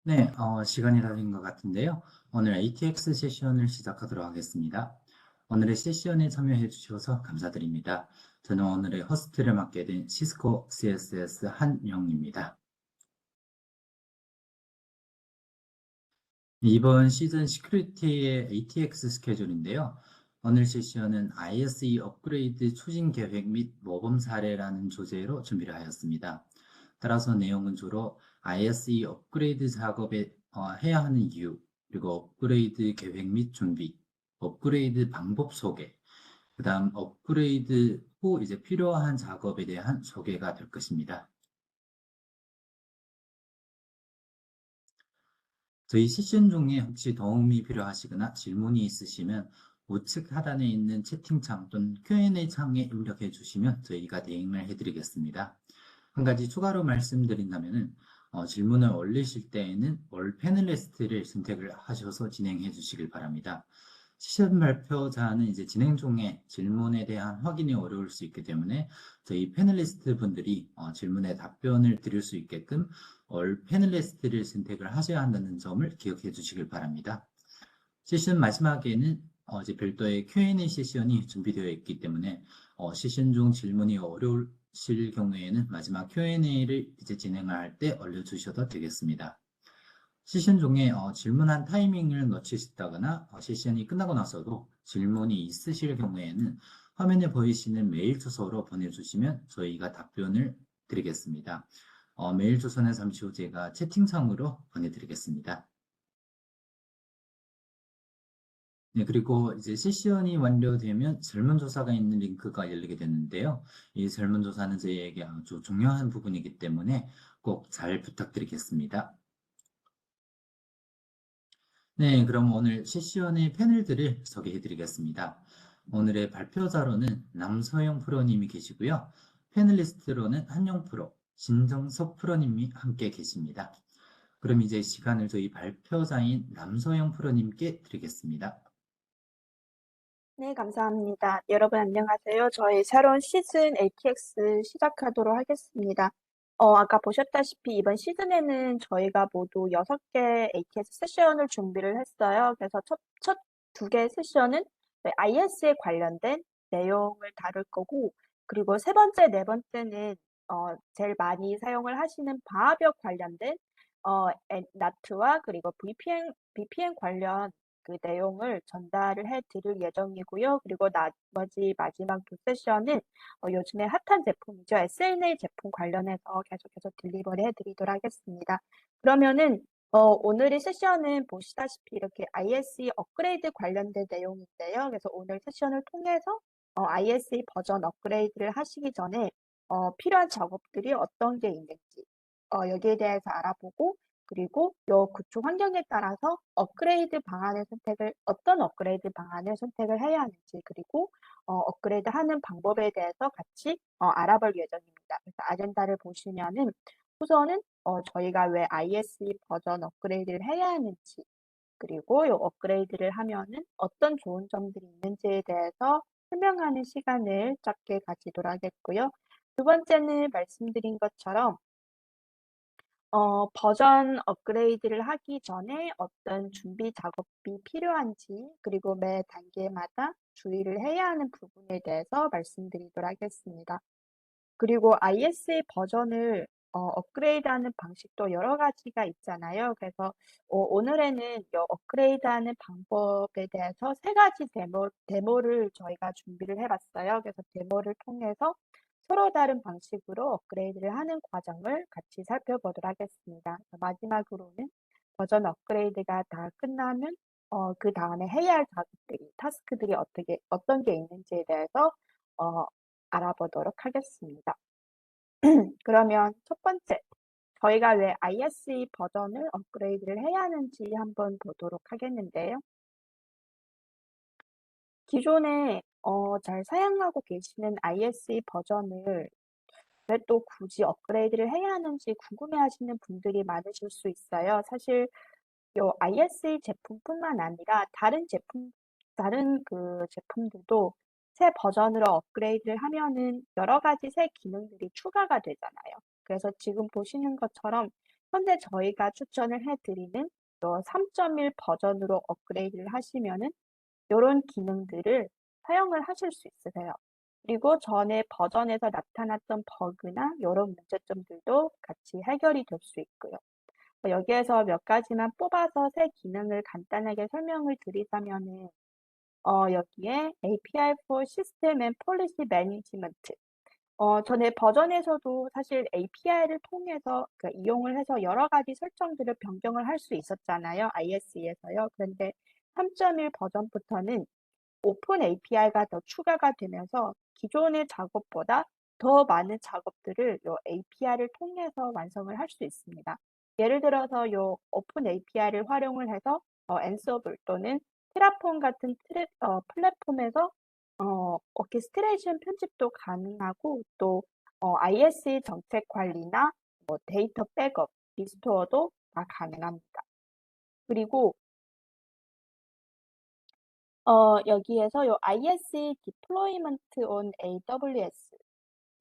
네, 시간이 다 된 것 같은데요. 오늘 ATX 세션을 시작하도록 하겠습니다. 오늘의 세션에 참여해 주셔서 감사드립니다. 저는 오늘의 호스트를 맡게 된 시스코 CSS 한영입니다. 이번 시즌 시큐리티의 ATX 스케줄인데요. 오늘 세션은 ISE 업그레이드 추진 계획 및 모범 사례라는 주제로 준비를 하였습니다. 따라서 내용은 주로 ISE 업그레이드 작업에 해야 하는 이유, 그리고 업그레이드 계획 및 준비, 업그레이드 방법 소개, 그 다음 업그레이드 후 이제 필요한 작업에 대한 소개가 될 것입니다. 저희 세션 중에 혹시 도움이 필요하시거나 질문이 있으시면 우측 하단에 있는 채팅창 또는 Q&A 창에 입력해 주시면 저희가 대응을 해드리겠습니다. 한 가지 추가로 말씀드린다면 질문을 올리실 때에는 올 패널리스트를 선택을 하셔서 진행해 주시길 바랍니다. 시험 발표자는 이제 진행 중에 질문에 대한 확인이 어려울 수 있기 때문에 저희 패널리스트 분들이 질문에 답변을 드릴 수 있게끔 올 패널리스트를 선택을 하셔야 한다는 점을 기억해 주시길 바랍니다. 세션 마지막에는 이제 별도의 Q&A 세션이 준비되어 있기 때문에 세션 중 질문이 어려우실 경우에는 마지막 Q&A를 이제 진행할 때 올려주셔도 되겠습니다. 세션 중에 질문한 타이밍을 놓치셨다거나 세션이 끝나고 나서도 질문이 있으실 경우에는 화면에 보이시는 메일 주소로 보내주시면 저희가 답변을 드리겠습니다. 메일 주소는 잠시 후 제가 채팅창으로 보내드리겠습니다. 네, 그리고 이제 세션이 완료되면 설문조사가 있는 링크가 열리게 되는데요. 이 설문조사는 저희에게 아주 중요한 부분이기 때문에 꼭 잘 부탁드리겠습니다. 네, 그럼 오늘 세션의 패널들을 소개해 드리겠습니다. 오늘의 발표자로는 남서영 프로님이 계시고요. 패널리스트로는 한영 프로, 신정석 프로님이 함께 계십니다. 그럼 이제 시간을 저희 발표자인 남서영 프로님께 드리겠습니다. 네, 감사합니다. 여러분 안녕하세요. 저희 새로운 시즌 ATX 시작하도록 하겠습니다. 아까 보셨다시피 이번 시즌에는 저희가 모두 6개 ATX 세션을 준비를 했어요. 그래서 첫 2개 세션은 IS에 관련된 내용을 다룰 거고, 그리고 세 번째, 네 번째는 제일 많이 사용을 하시는 방화벽 관련된 나트와 그리고 VPN 관련 그 내용을 전달을 해드릴 예정이고요. 그리고 나머지 마지막 두 세션은 요즘에 핫한 제품이죠. SNA 제품 관련해서 계속해서 딜리버리 해드리도록 하겠습니다. 그러면은 오늘의 세션은 보시다시피 이렇게 ISE 업그레이드 관련된 내용인데요. 그래서 오늘 세션을 통해서 ISE 버전 업그레이드를 하시기 전에 필요한 작업들이 어떤 게 있는지 여기에 대해서 알아보고 그리고 요 구축 환경에 따라서 어떤 업그레이드 방안을 선택을 해야 하는지, 그리고 업그레이드 하는 방법에 대해서 같이 알아볼 예정입니다. 그래서 아젠다를 보시면은 우선은 저희가 왜 ISE 버전 업그레이드를 해야 하는지, 그리고 요 업그레이드를 하면은 어떤 좋은 점들이 있는지에 대해서 설명하는 시간을 짧게 가지도록 하겠고요. 두 번째는 말씀드린 것처럼 버전 업그레이드를 하기 전에 어떤 준비 작업이 필요한지, 그리고 매 단계마다 주의를 해야 하는 부분에 대해서 말씀드리도록 하겠습니다. 그리고 ISA 버전을 업그레이드하는 방식도 여러 가지가 있잖아요. 그래서 오늘에는 이 업그레이드하는 방법에 대해서 세 가지 데모를 저희가 준비를 해봤어요. 그래서 데모를 통해서 서로 다른 방식으로 업그레이드를 하는 과정을 같이 살펴보도록 하겠습니다. 마지막으로는 버전 업그레이드가 다 끝나면 그 다음에 해야 할 작업들이, 타스크들이 어떤 게 있는지에 대해서 어, 알아보도록 하겠습니다. 그러면 첫 번째, 저희가 왜 ISE 버전을 업그레이드를 해야 하는지 한번 보도록 하겠는데요. 기존에 잘 사용하고 계시는 ISE 버전을 왜 또 굳이 업그레이드를 해야 하는지 궁금해하시는 분들이 많으실 수 있어요. 사실 요 ISE 제품뿐만 아니라 다른 그 제품들도 새 버전으로 업그레이드를 하면은 여러 가지 새 기능들이 추가가 되잖아요. 그래서 지금 보시는 것처럼 현재 저희가 추천을 해드리는 3.1 버전으로 업그레이드를 하시면은 이런 기능들을 사용을 하실 수 있으세요. 그리고 전에 버전에서 나타났던 버그나 이런 문제점들도 같이 해결이 될 수 있고요. 여기에서 몇 가지만 뽑아서 새 기능을 간단하게 설명을 드리자면은 여기에 API for System and Policy Management. 전에 버전에서도 사실 API를 통해서 이용을 해서 여러 가지 설정들을 변경을 할 수 있었잖아요. ISE에서요. 그런데 3.1 버전부터는 오픈 API가 더 추가가 되면서 기존의 작업보다 더 많은 작업들을 요 API를 통해서 완성을 할 수 있습니다. 예를 들어서 요 오픈 API를 활용을 해서 엔서블 또는 테라폼 같은 플랫폼에서 오케스트레이션 편집도 가능하고 또 ISE 정책 관리나 뭐 데이터 백업, 리스토어도 다 가능합니다. 그리고 여기에서 요 ISE Deployment on AWS.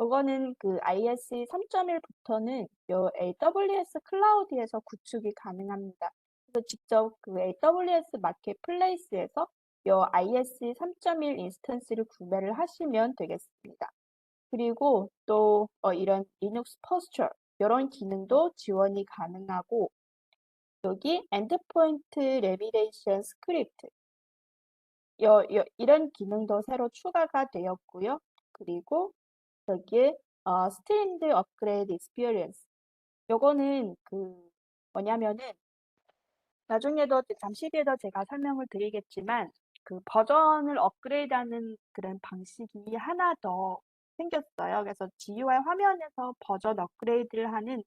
요거는 그 ISE 3.1부터는 요 AWS 클라우드에서 구축이 가능합니다. 그래서 직접 그 AWS 마켓플레이스에서 요 ISE 3.1 인스턴스를 구매를 하시면 되겠습니다. 그리고 또 이런 리눅스 포스처 이런 기능도 지원이 가능하고 여기 엔드포인트 레미레이션 스크립트 이런 기능도 새로 추가가 되었고요. 그리고 여기에 스트림드 업그레이드 익스피리언스 요거는 그 뭐냐면은 나중에도 잠시 뒤에도 제가 설명을 드리겠지만 그 버전을 업그레이드하는 그런 방식이 하나 더 생겼어요. 그래서 GUI 화면에서 버전 업그레이드를 하는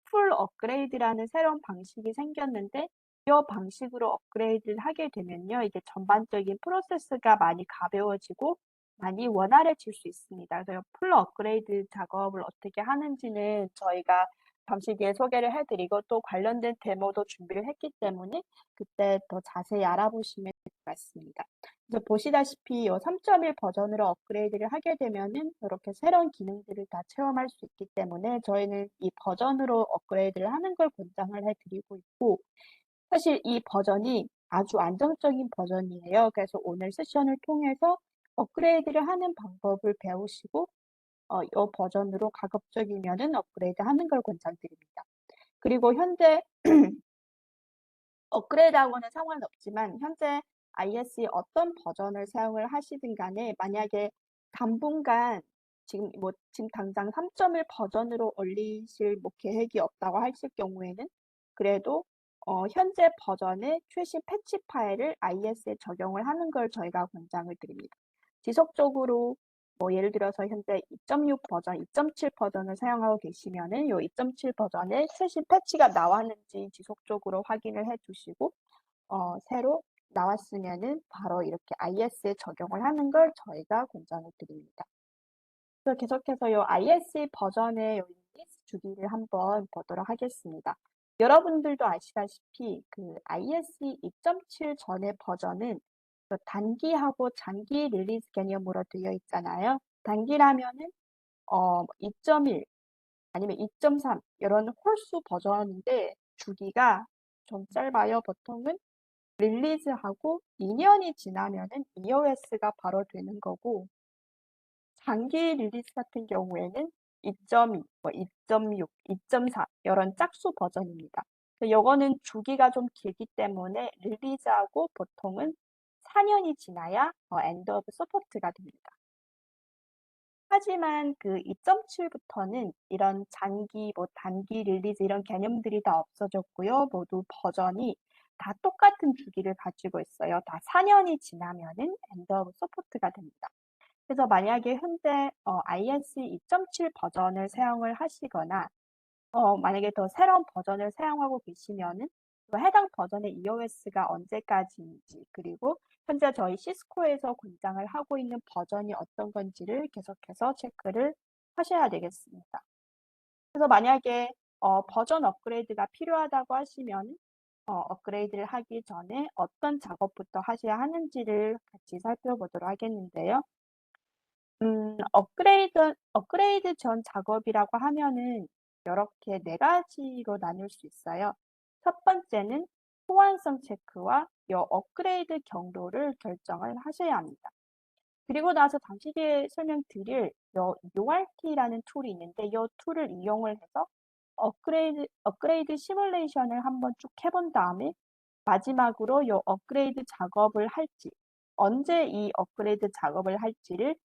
풀 업그레이드라는 새로운 방식이 생겼는데 이 방식으로 업그레이드를 하게 되면요. 이게 전반적인 프로세스가 많이 가벼워지고 많이 원활해질 수 있습니다. 그래서 풀 업그레이드 작업을 어떻게 하는지는 저희가 잠시 뒤에 소개를 해드리고 또 관련된 데모도 준비를 했기 때문에 그때 더 자세히 알아보시면 될 것 같습니다. 그래서 보시다시피 이 3.1 버전으로 업그레이드를 하게 되면은 이렇게 새로운 기능들을 다 체험할 수 있기 때문에 저희는 이 버전으로 업그레이드를 하는 걸 권장을 해드리고 있고 사실 이 버전이 아주 안정적인 버전이에요. 그래서 오늘 세션을 통해서 업그레이드를 하는 방법을 배우시고 이 버전으로 가급적이면은 업그레이드 하는 걸 권장드립니다. 그리고 현재 업그레이드하고는 상관없지만 현재 ISE 어떤 버전을 사용을 하시든 간에 만약에 당분간 지금 당장 3.1 버전으로 올리실 계획이 없다고 하실 경우에는 그래도 현재 버전의 최신 패치 파일을 IS에 적용을 하는 걸 저희가 권장을 드립니다. 지속적으로 예를 들어서 현재 2.6 버전, 2.7 버전을 사용하고 계시면은 이 2.7 버전의 최신 패치가 나왔는지 지속적으로 확인을 해주시고 새로 나왔으면은 바로 이렇게 IS에 적용을 하는 걸 저희가 권장을 드립니다. 그래서 계속해서 이 ISE 버전의 리리스 주기를 한번 보도록 하겠습니다. 여러분들도 아시다시피 그 ISE 2.7 전의 버전은 그 단기하고 장기 릴리즈 개념으로 되어 있잖아요. 단기라면은 2.1 아니면 2.3 이런 홀수 버전인데 주기가 좀 짧아요. 보통은 릴리즈하고 2년이 지나면은 EOS가 바로 되는 거고 장기 릴리즈 같은 경우에는 2.2, 2.6, 2.4 이런 짝수 버전입니다. 요거는 주기가 좀 길기 때문에 릴리즈하고 보통은 4년이 지나야 엔드 오브 서포트가 됩니다. 하지만 그 2.7부터는 이런 장기, 단기 릴리즈 이런 개념들이 다 없어졌고요. 모두 버전이 다 똑같은 주기를 가지고 있어요. 다 4년이 지나면은 엔드 오브 서포트가 됩니다. 그래서 만약에 현재 ISE 2.7 버전을 사용을 하시거나 만약에 더 새로운 버전을 사용하고 계시면은 또 해당 버전의 EOS가 언제까지인지 그리고 현재 저희 시스코에서 권장을 하고 있는 버전이 어떤 건지를 계속해서 체크를 하셔야 되겠습니다. 그래서 만약에 버전 업그레이드가 필요하다고 하시면 업그레이드를 하기 전에 어떤 작업부터 하셔야 하는지를 같이 살펴보도록 하겠는데요. 업그레이드 전 작업이라고 하면은 이렇게 네 가지로 나눌 수 있어요. 첫 번째는 호환성 체크와 이 업그레이드 경로를 결정을 하셔야 합니다. 그리고 나서 잠시 뒤에 설명드릴 요 URT라는 툴이 있는데 이 툴을 이용을 해서 업그레이드 시뮬레이션을 한번 쭉 해본 다음에 마지막으로 이 업그레이드 작업을 할지, 언제 이 업그레이드 작업을 할지를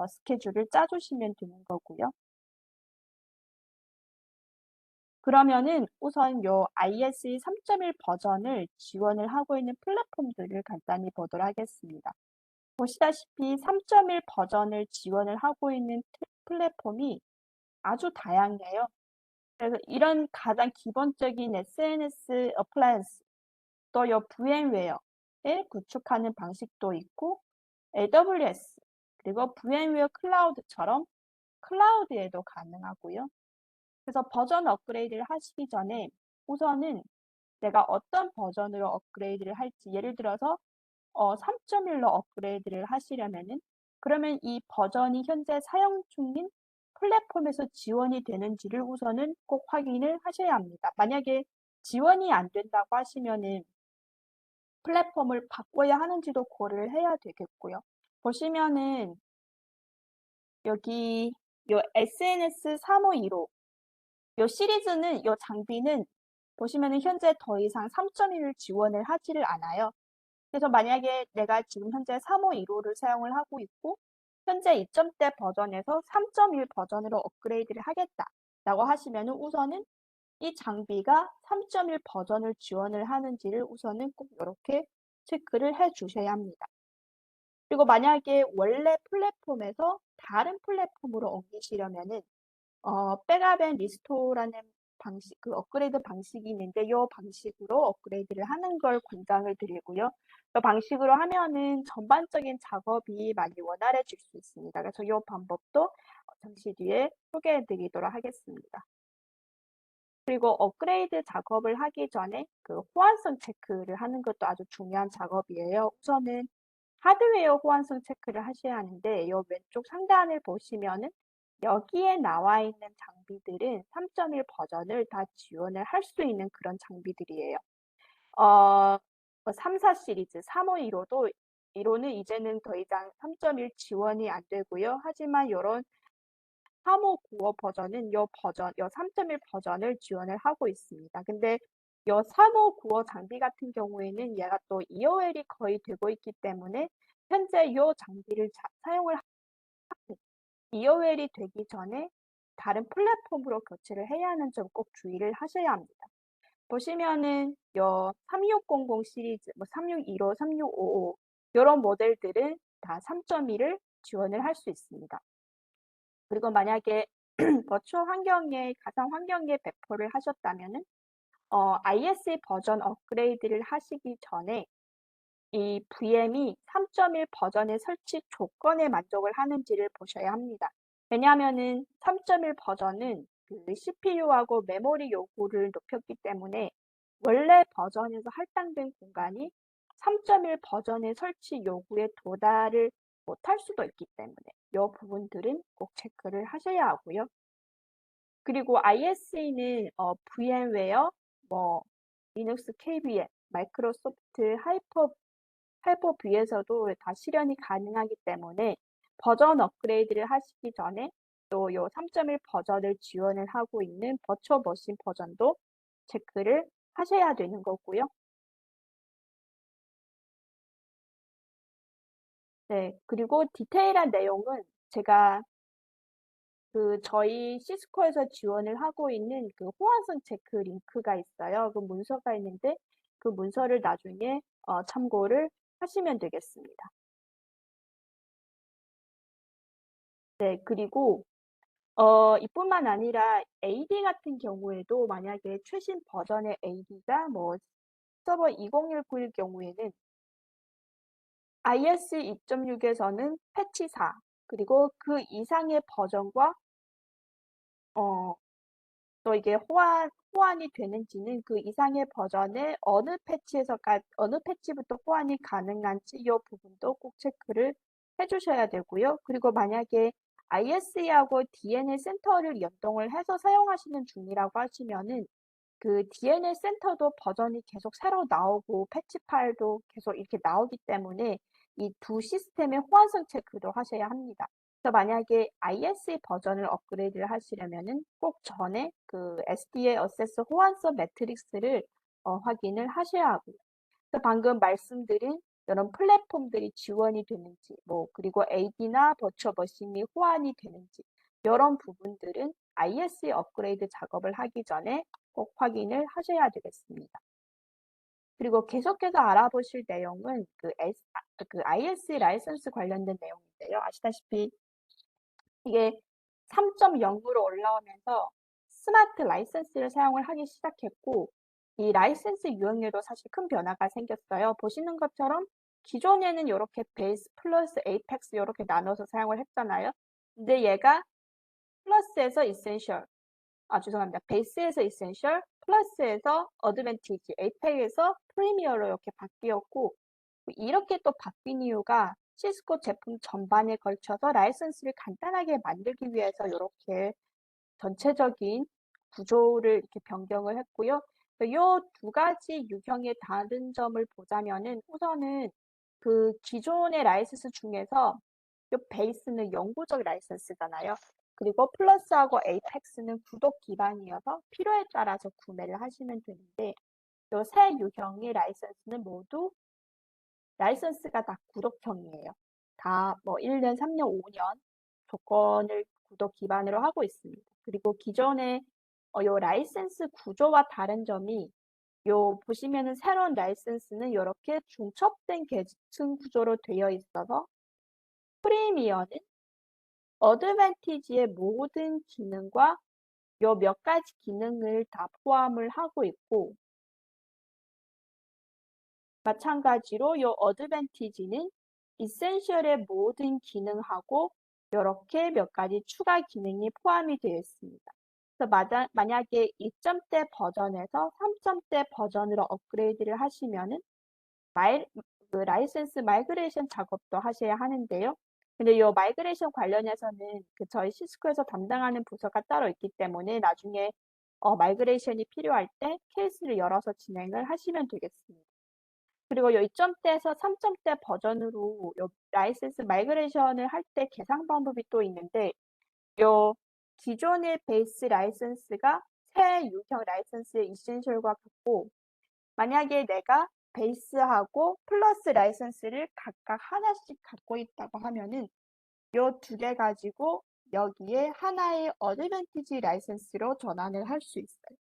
스케줄을 짜주시면 되는 거고요. 그러면은 우선 요 ISE 3.1 버전을 지원을 하고 있는 플랫폼들을 간단히 보도록 하겠습니다. 보시다시피 3.1 버전을 지원을 하고 있는 플랫폼이 아주 다양해요. 그래서 이런 가장 기본적인 SNS 어플라이언스, 또 요 VMware를 구축하는 방식도 있고, AWS, 그리고 VMware 클라우드처럼 클라우드에도 가능하고요. 그래서 버전 업그레이드를 하시기 전에 우선은 내가 어떤 버전으로 업그레이드를 할지, 예를 들어서 3.1로 업그레이드를 하시려면은 그러면 이 버전이 현재 사용 중인 플랫폼에서 지원이 되는지를 우선은 꼭 확인을 하셔야 합니다. 만약에 지원이 안 된다고 하시면은 플랫폼을 바꿔야 하는지도 고려를 해야 되겠고요. 보시면은 여기 요 SNS 3515 요 시리즈는 요 장비는 보시면은 현재 더 이상 3.1을 지원을 하지를 않아요. 그래서 만약에 내가 지금 현재 3515를 사용을 하고 있고 현재 2점대 버전에서 3.1 버전으로 업그레이드를 하겠다라고 하시면은 우선은 이 장비가 3.1 버전을 지원을 하는지를 우선은 꼭 이렇게 체크를 해 주셔야 합니다. 그리고 만약에 원래 플랫폼에서 다른 플랫폼으로 옮기시려면은 백업 앤 리스토어라는 방식, 그 업그레이드 방식이 있는데 이 방식으로 업그레이드를 하는 걸 권장을 드리고요. 이 방식으로 하면은 전반적인 작업이 많이 원활해질 수 있습니다. 그래서 이 방법도 잠시 뒤에 소개해 드리도록 하겠습니다. 그리고 업그레이드 작업을 하기 전에 그 호환성 체크를 하는 것도 아주 중요한 작업이에요. 우선은 하드웨어 호환성 체크를 하셔야 하는데 이 왼쪽 상단을 보시면은 여기에 나와 있는 장비들은 3.1 버전을 다 지원을 할 수 있는 그런 장비들이에요. 3, 4 시리즈 3515도 1호는 이제는 더 이상 3.1 지원이 안 되고요. 하지만 이런 3595 버전은 요 3.1 버전을 지원을 하고 있습니다. 근데 요 3595 장비 같은 경우에는 얘가 또 EOL이 거의 되고 있기 때문에 현재 요 장비를 사용을 하고 EOL이 되기 전에 다른 플랫폼으로 교체를 해야 하는 점 꼭 주의를 하셔야 합니다. 보시면은 요 3600 시리즈, 뭐 3615, 3655 이런 모델들은 다 3.1을 지원을 할 수 있습니다. 그리고 만약에 버추얼 환경에 가상 환경에 배포를 하셨다면은 ISE 버전 업그레이드를 하시기 전에 이 VM이 3.1 버전의 설치 조건에 만족을 하는지를 보셔야 합니다. 왜냐하면은 3.1 버전은 그 CPU하고 메모리 요구를 높였기 때문에 원래 버전에서 할당된 공간이 3.1 버전의 설치 요구에 도달을 못할 수도 있기 때문에 이 부분들은 꼭 체크를 하셔야 하고요. 그리고 ISE는 VM웨어, 뭐 리눅스 KVM, 마이크로소프트 하이퍼V에서도 다 실현이 가능하기 때문에 버전 업그레이드를 하시기 전에 또 요 3.1 버전을 지원을 하고 있는 버추얼 머신 버전도 체크를 하셔야 되는 거고요. 네, 그리고 디테일한 내용은 제가 그 저희 시스코에서 지원을 하고 있는 그 호환성 체크 링크가 있어요. 그 문서가 있는데 그 문서를 나중에 참고를 하시면 되겠습니다. 네, 그리고 이뿐만 아니라 AD 같은 경우에도 만약에 최신 버전의 AD가 뭐 서버 2019일 경우에는 IS 2.6에서는 패치 4, 그리고 그 이상의 버전과 또 이게 호환이 되는지는 그 이상의 버전의 어느 패치부터 호환이 가능한지 이 부분도 꼭 체크를 해주셔야 되고요. 그리고 만약에 ISE하고 DNL 센터를 연동을 해서 사용하시는 중이라고 하시면은 그 DNL 센터도 버전이 계속 새로 나오고 패치 파일도 계속 이렇게 나오기 때문에 이 두 시스템의 호환성 체크도 하셔야 합니다. 그래서 만약에 ISE 버전을 업그레이드를 하시려면은 꼭 전에 그 SDA 어세스 호환성 매트릭스를 확인을 하셔야 하고요. 그래서 방금 말씀드린 이런 플랫폼들이 지원이 되는지, 뭐, 그리고 AD나 버추얼 머신이 호환이 되는지, 이런 부분들은 ISE 업그레이드 작업을 하기 전에 꼭 확인을 하셔야 되겠습니다. 그리고 계속해서 알아보실 내용은 그 ISE 라이선스 관련된 내용인데요. 아시다시피 이게 3.0으로 올라오면서 스마트 라이센스를 사용을 하기 시작했고, 이 라이센스 유형에도 사실 큰 변화가 생겼어요. 보시는 것처럼 기존에는 이렇게 베이스 플러스 에이펙스 이렇게 나눠서 사용을 했잖아요. 근데 얘가 플러스에서 이센셜, 죄송합니다. 베이스에서 이센셜, 플러스에서 어드밴티지, 에이펙에서 프리미어로 이렇게 바뀌었고, 이렇게 또 바뀐 이유가 시스코 제품 전반에 걸쳐서 라이선스를 간단하게 만들기 위해서 이렇게 전체적인 구조를 이렇게 변경을 했고요. 이 두 가지 유형의 다른 점을 보자면은 우선은 그 기존의 라이선스 중에서 이 베이스는 영구적 라이선스잖아요. 그리고 플러스하고 에이펙스는 구독 기반이어서 필요에 따라서 구매를 하시면 되는데 이 세 유형의 라이선스는 모두 라이선스가 다 구독형이에요. 다 뭐 1년, 3년, 5년 조건을 구독 기반으로 하고 있습니다. 그리고 기존의 요 라이센스 구조와 다른 점이 요 보시면은 새로운 라이센스는 이렇게 중첩된 계층 구조로 되어 있어서 프리미어는 어드밴티지의 모든 기능과 요 몇 가지 기능을 다 포함을 하고 있고 마찬가지로 요 어드밴티지는 이센셜의 모든 기능하고 이렇게 몇 가지 추가 기능이 포함이 되어 있습니다. 그래서 만약에 2점대 버전에서 3점대 버전으로 업그레이드를 하시면은 그 라이센스 마이그레이션 작업도 하셔야 하는데요. 근데 이 마이그레이션 관련해서는 그 저희 시스코에서 담당하는 부서가 따로 있기 때문에 나중에 마이그레이션이 필요할 때 케이스를 열어서 진행을 하시면 되겠습니다. 그리고 요 2점대에서 3점대 버전으로 요 라이센스 마이그레이션을 할 때 계산 방법이 또 있는데 요 기존의 베이스 라이센스가 새 유형 라이센스의 이센셜과 같고 만약에 내가 베이스하고 플러스 라이센스를 각각 하나씩 갖고 있다고 하면은 요 두 개 가지고 여기에 하나의 어드밴티지 라이센스로 전환을 할 수 있어요.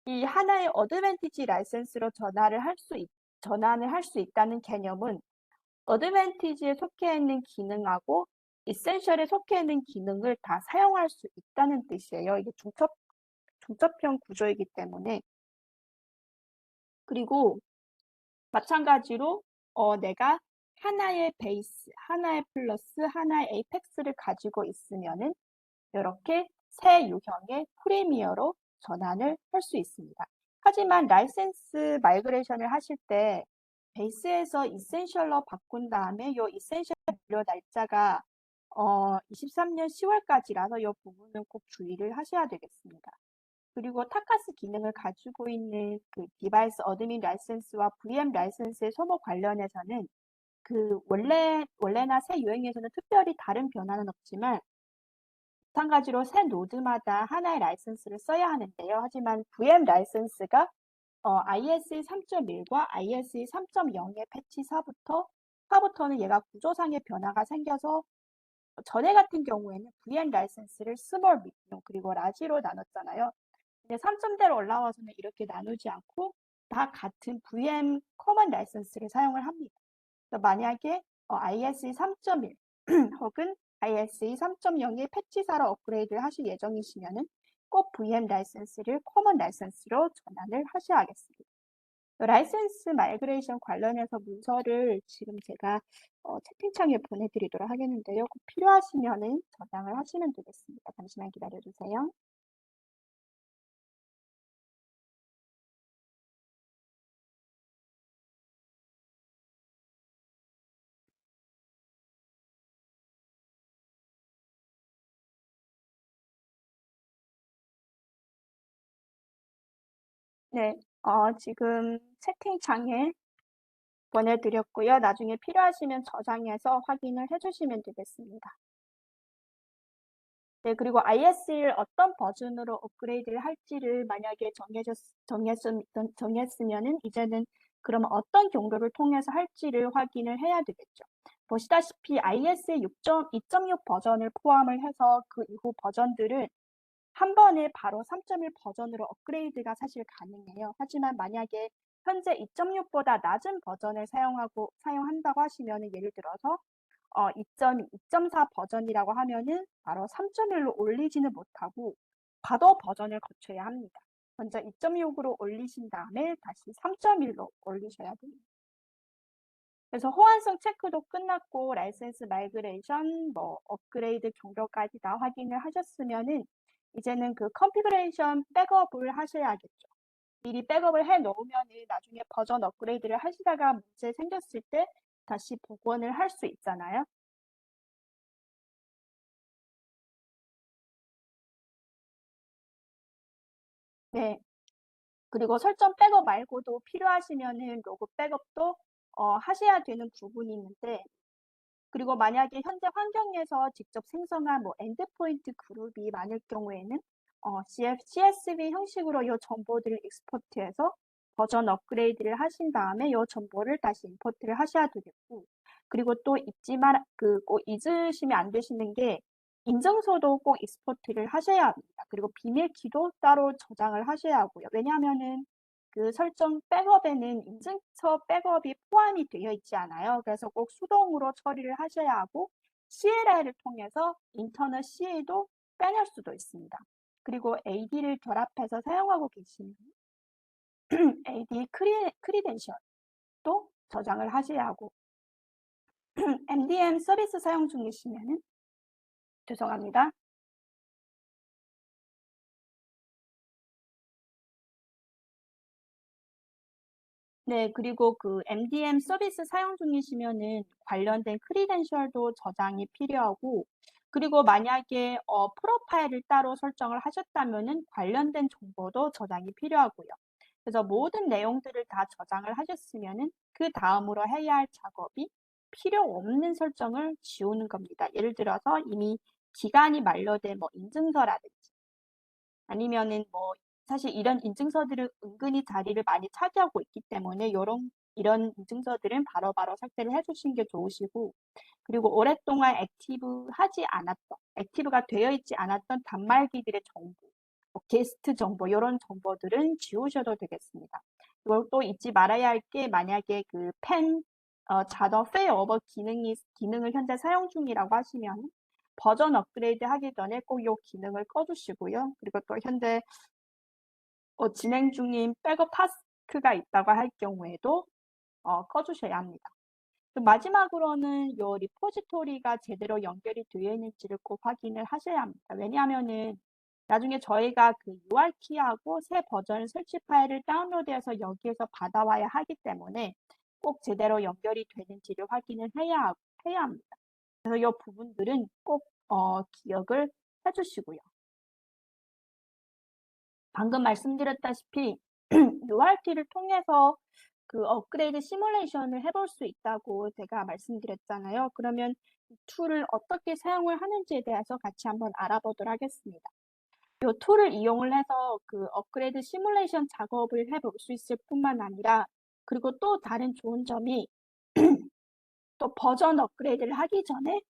이 하나의 어드밴티지 라이센스로 전환을 할 수 있다는 개념은 어드밴티지에 속해 있는 기능하고 이센셜에 속해 있는 기능을 다 사용할 수 있다는 뜻이에요. 이게 중첩형 구조이기 때문에. 그리고 마찬가지로 내가 하나의 베이스, 하나의 플러스, 하나의 에이펙스를 가지고 있으면은 이렇게 새 유형의 프리미어로 전환을 할 수 있습니다. 하지만 라이센스 마이그레이션을 하실 때 베이스에서 이센셜로 바꾼 다음에 이 이센셜 무료 날짜가 23년 10월까지라서 이 부분은 꼭 주의를 하셔야 되겠습니다. 그리고 타카스 기능을 가지고 있는 그 디바이스 어드민 라이센스와 VM 라이센스의 소모 관련해서는 그 원래나 새 유형에서는 특별히 다른 변화는 없지만 마찬가지로 새 노드마다 하나의 라이센스를 써야 하는데요. 하지만 VM 라이센스가 ISE 3.1과 ISE 3.0의 패치 4부터는 얘가 구조상의 변화가 생겨서 전에 같은 경우에는 VM 라이센스를 스몰, 미디움, 그리고 라지로 나눴잖아요. 근데 3점대로 올라와서는 이렇게 나누지 않고 다 같은 VM 커먼 라이센스를 사용을 합니다. 그래서 만약에 ISE 3.1 혹은 ISE 3.0의 패치사로 업그레이드를 하실 예정이시면은 꼭 VM 라이센스를 커먼 라이센스로 전환을 하셔야 하겠습니다. 라이센스 마이그레이션 관련해서 문서를 지금 제가 채팅창에 보내드리도록 하겠는데요. 꼭 필요하시면은 저장을 하시면 되겠습니다. 잠시만 기다려주세요. 네, 지금 채팅창에 보내드렸고요. 나중에 필요하시면 저장해서 확인을 해주시면 되겠습니다. 네, 그리고 IS를 어떤 버전으로 업그레이드를 할지를 만약에 정했으면은 이제는 그러면 어떤 경로를 통해서 할지를 확인을 해야 되겠죠. 보시다시피 IS의 2.6 버전을 포함을 해서 그 이후 버전들은 한 번에 바로 3.1 버전으로 업그레이드가 사실 가능해요. 하지만 만약에 현재 2.6보다 낮은 버전을 사용한다고 하시면 예를 들어서 2.4 버전이라고 하면은 바로 3.1로 올리지는 못하고 과도 버전을 거쳐야 합니다. 먼저 2.6으로 올리신 다음에 다시 3.1로 올리셔야 됩니다. 그래서 호환성 체크도 끝났고 라이센스 마이그레이션, 업그레이드 경로까지 다 확인을 하셨으면은 이제는 그 컨피그레이션 백업을 하셔야겠죠. 미리 백업을 해 놓으면은 나중에 버전 업그레이드를 하시다가 문제 생겼을 때 다시 복원을 할 수 있잖아요. 네. 그리고 설정 백업 말고도 필요하시면은 로그 백업도 하셔야 되는 부분이 있는데, 그리고 만약에 현재 환경에서 직접 생성한 엔드포인트 그룹이 많을 경우에는 CSV 형식으로 이 정보들을 익스포트해서 버전 업그레이드를 하신 다음에 이 정보를 다시 임포트를 하셔야 되겠고, 그리고 또 꼭 잊으시면 안 되시는 게 인증서도 꼭 익스포트를 하셔야 합니다. 그리고 비밀키도 따로 저장을 하셔야 하고요. 왜냐하면은 그 설정 백업에는 인증서 백업이 포함이 되어 있지 않아요. 그래서 꼭 수동으로 처리를 하셔야 하고 CLI를 통해서 인터널 CA도 빼낼 수도 있습니다. 그리고 AD를 결합해서 사용하고 계시면 AD 크리덴셜도 저장을 하셔야 하고 MDM 서비스 사용 중이시면은 죄송합니다. 네, 그리고 그 MDM 서비스 사용 중이시면은 관련된 크리덴셜도 저장이 필요하고, 그리고 만약에 프로파일을 따로 설정을 하셨다면은 관련된 정보도 저장이 필요하고요. 그래서 모든 내용들을 다 저장을 하셨으면은 그 다음으로 해야 할 작업이 필요 없는 설정을 지우는 겁니다. 예를 들어서 이미 기간이 만료된 인증서라든지 아니면은 사실 이런 인증서들은 은근히 자리를 많이 차지하고 있기 때문에 이런 인증서들은 바로바로 삭제를 해주시는 게 좋으시고, 그리고 오랫동안 액티브가 되어 있지 않았던 단말기들의 정보, 게스트 정보, 이런 정보들은 지우셔도 되겠습니다. 그리고 또 잊지 말아야 할 게 만약에 그 자동 페이오버 기능을 현재 사용 중이라고 하시면 버전 업그레이드 하기 전에 꼭 이 기능을 꺼주시고요. 그리고 또 현재 진행 중인 백업 타스크가 있다고 할 경우에도 꺼주셔야 합니다. 마지막으로는 이 리포지토리가 제대로 연결이 되어 있는지를 꼭 확인을 하셔야 합니다. 왜냐하면은 나중에 저희가 그 UR키하고 새 버전 설치 파일을 다운로드해서 여기에서 받아와야 하기 때문에 꼭 제대로 연결이 되는지를 확인을 해야 합니다. 그래서 이 부분들은 꼭 기억을 해주시고요. 방금 말씀드렸다시피 URT를 통해서 그 업그레이드 시뮬레이션을 해볼 수 있다고 제가 말씀드렸잖아요. 그러면 이 툴을 어떻게 사용을 하는지에 대해서 같이 한번 알아보도록 하겠습니다. 이 툴을 이용을 해서 그 업그레이드 시뮬레이션 작업을 해볼 수 있을 뿐만 아니라, 그리고 또 다른 좋은 점이 또 버전 업그레이드를 하기 전에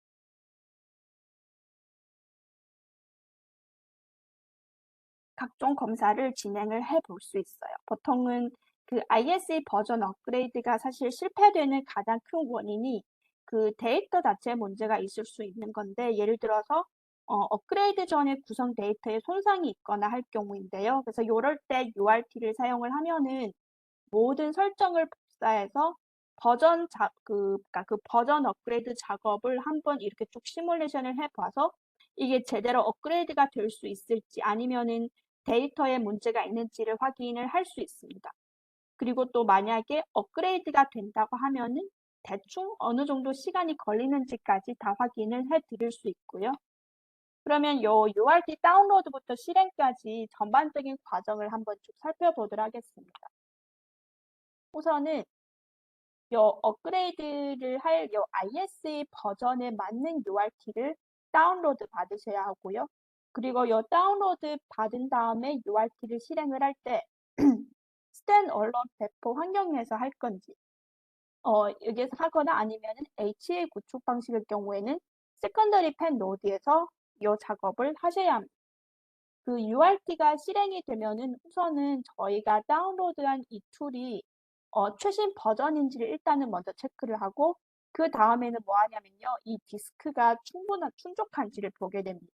각종 검사를 진행을 해볼 수 있어요. 보통은 그 ISA 버전 업그레이드가 사실 실패되는 가장 큰 원인이 그 데이터 자체 문제가 있을 수 있는 건데, 예를 들어서 업그레이드 전에 구성 데이터에 손상이 있거나 할 경우인데요. 그래서 이럴 때 URT를 사용을 하면은 모든 설정을 복사해서 그러니까 그 버전 업그레이드 작업을 한번 이렇게 쭉 시뮬레이션을 해봐서 이게 제대로 업그레이드가 될 수 있을지 아니면은 데이터에 문제가 있는지를 확인을 할 수 있습니다. 그리고 또 만약에 업그레이드가 된다고 하면은 대충 어느 정도 시간이 걸리는지까지 다 확인을 해 드릴 수 있고요. 그러면 요 URT 다운로드부터 실행까지 전반적인 과정을 한번 쭉 살펴보도록 하겠습니다. 우선은 요 업그레이드를 할 요 ISE 버전에 맞는 URT를 다운로드 받으셔야 하고요. 그리고 요 다운로드 받은 다음에 URT를 실행을 할 때 스탠얼론 배포 환경에서 할 건지 여기에서 하거나 아니면은 HA 구축 방식의 경우에는 세컨더리 펜 노드에서 이 작업을 하셔야 합니다. 그 URT가 실행이 되면은 우선은 저희가 다운로드한 이 툴이 최신 버전인지를 일단은 먼저 체크를 하고 그 다음에는 뭐 하냐면요. 이 디스크가 충족한지를 보게 됩니다.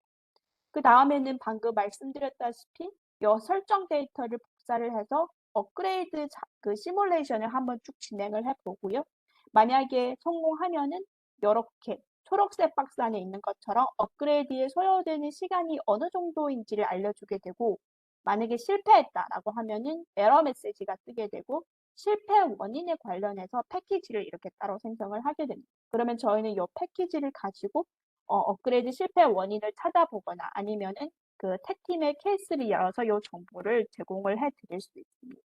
그 다음에는 방금 말씀드렸다시피 이 설정 데이터를 복사를 해서 업그레이드 그 시뮬레이션을 한번 쭉 진행을 해보고요. 만약에 성공하면은 이렇게 초록색 박스 안에 있는 것처럼 업그레이드에 소요되는 시간이 어느 정도인지를 알려주게 되고 만약에 실패했다라고 하면은 에러 메시지가 뜨게 되고 실패 원인에 관련해서 패키지를 이렇게 따로 생성을 하게 됩니다. 그러면 저희는 이 패키지를 가지고 업그레이드 실패 원인을 찾아보거나 아니면은 그 택팀의 케이스를 열어서 이 정보를 제공을 해 드릴 수 있습니다.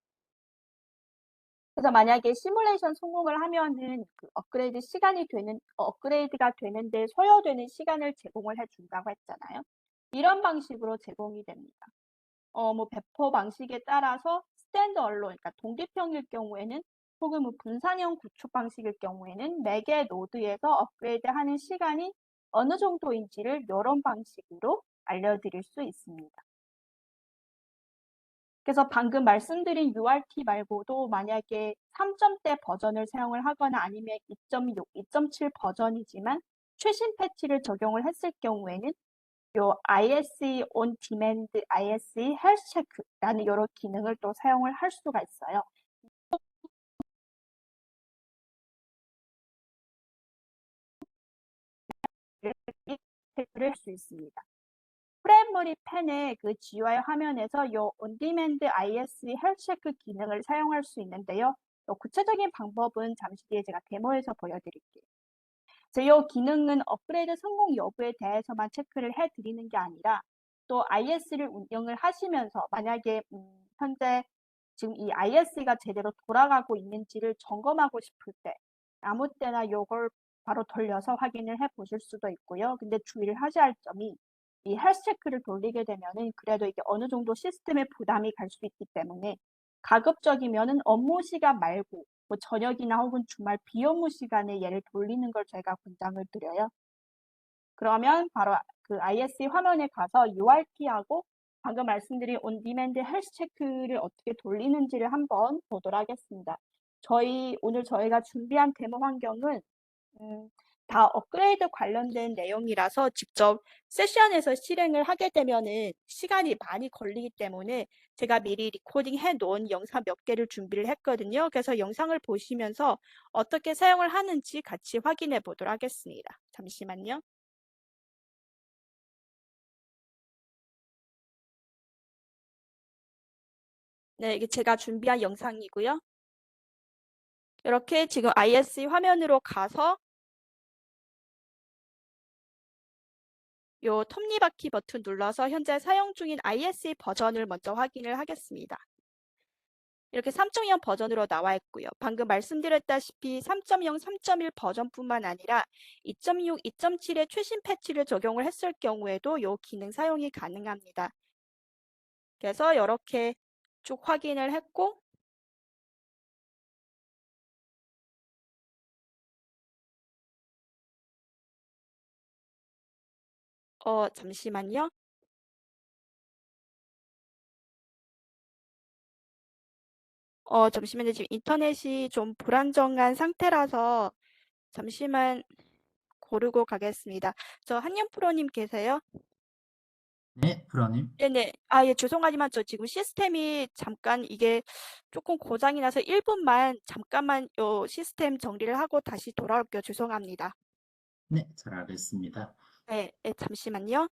그래서 만약에 시뮬레이션 성공을 하면은 그 업그레이드가 되는데 소요되는 시간을 제공을 해 준다고 했잖아요. 이런 방식으로 제공이 됩니다. 뭐 배포 방식에 따라서 스탠드얼론, 그러니까 독립형일 경우에는 혹은 뭐 분산형 구축 방식일 경우에는 매개 노드에서 업그레이드하는 시간이 어느 정도인지를 이런 방식으로 알려드릴 수 있습니다. 그래서 방금 말씀드린 URT 말고도 만약에 3점대 버전을 사용을 하거나 아니면 2.6, 2.7 버전이지만 최신 패치를 적용을 했을 경우에는 요 ISE on demand ISE health check라는 이런 기능을 또 사용을 할 수가 있어요. 체크를 할 수 있습니다. 프라이머리 펜의 그 GUI 화면에서 요 on demand ISE health check 기능을 사용할 수 있는데요. 구체적인 방법은 잠시 뒤에 제가 데모에서 보여드릴게요. 이 기능은 업그레이드 성공 여부에 대해서만 체크를 해드리는 게 아니라 또 IS를 운영을 하시면서 만약에 현재 지금 이 IS가 제대로 돌아가고 있는지를 점검하고 싶을 때 아무 때나 이걸 바로 돌려서 확인을 해 보실 수도 있고요. 근데 주의를 하셔야 할 점이 이 헬스 체크를 돌리게 되면은 그래도 이게 어느 정도 시스템에 부담이 갈 수 있기 때문에 가급적이면은 업무 시간 말고 뭐 저녁이나 혹은 주말 비업무 시간에 얘를 돌리는 걸 저희가 권장을 드려요. 그러면 바로 그 ISE 화면에 가서 URT하고 방금 말씀드린 온디맨드 헬스 체크를 어떻게 돌리는지를 한번 보도록 하겠습니다. 오늘 저희가 준비한 데모 환경은 다 업그레이드 관련된 내용이라서 직접 세션에서 실행을 하게 되면은 시간이 많이 걸리기 때문에 제가 미리 리코딩 해 놓은 영상 몇 개를 준비를 했거든요. 그래서 영상을 보시면서 어떻게 사용을 하는지 같이 확인해 보도록 하겠습니다. 잠시만요. 네, 이게 제가 준비한 영상이고요. 이렇게 지금 ISE 화면으로 가서 요 톱니바퀴 버튼 눌러서 현재 사용 중인 ISE 버전을 먼저 확인을 하겠습니다. 이렇게 3.0 버전으로 나와 있고요. 방금 말씀드렸다시피 3.0, 3.1 버전뿐만 아니라 2.6, 2.7의 최신 패치를 적용을 했을 경우에도 이 기능 사용이 가능합니다. 그래서 이렇게 쭉 확인을 했고 잠시만요. 잠시만요. 지금 인터넷이 좀 불안정한 상태라서 잠시만 고르고 가겠습니다. 저 한영 프로님 계세요? 네, 프로님. 네네. 예, 죄송하지만 저 지금 시스템이 잠깐 이게 조금 고장이 나서 1분만 잠깐만 요 시스템 정리를 하고 다시 돌아올게요. 죄송합니다. 네, 잘 알겠습니다. 네, 네, 잠시만요.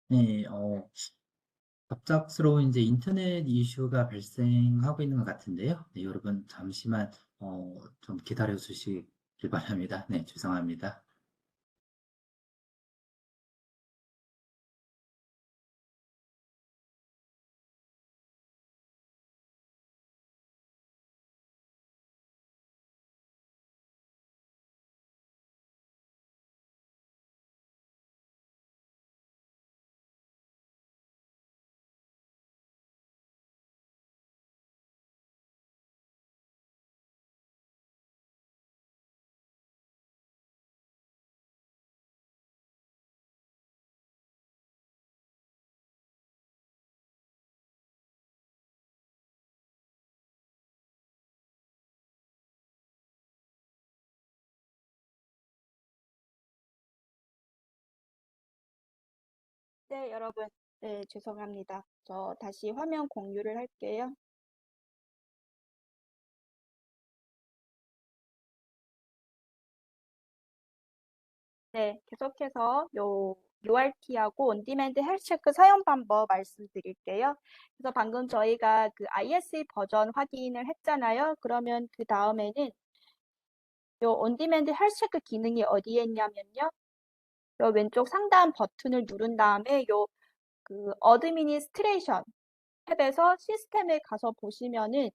네, 갑작스러운 이제 인터넷 이슈가 발생하고 있는 것 같은데요. 네, 여러분 잠시만 좀 기다려 주시길 바랍니다. 네, 죄송합니다. 네, 여러분. 네, 죄송합니다. 저 다시 화면 공유를 할게요. 네, 계속해서 요 URT하고 온디맨드 헬스체크 사용 방법 말씀드릴게요. 그래서 방금 저희가 그 ISE 버전 확인을 했잖아요. 그러면 그 다음에는 요 온디맨드 헬스체크 기능이 어디에 있냐면요. 요 왼쪽 상단 버튼을 누른 다음에 요 그 어드미니스트레이션 탭에서 시스템에 가서 보시면은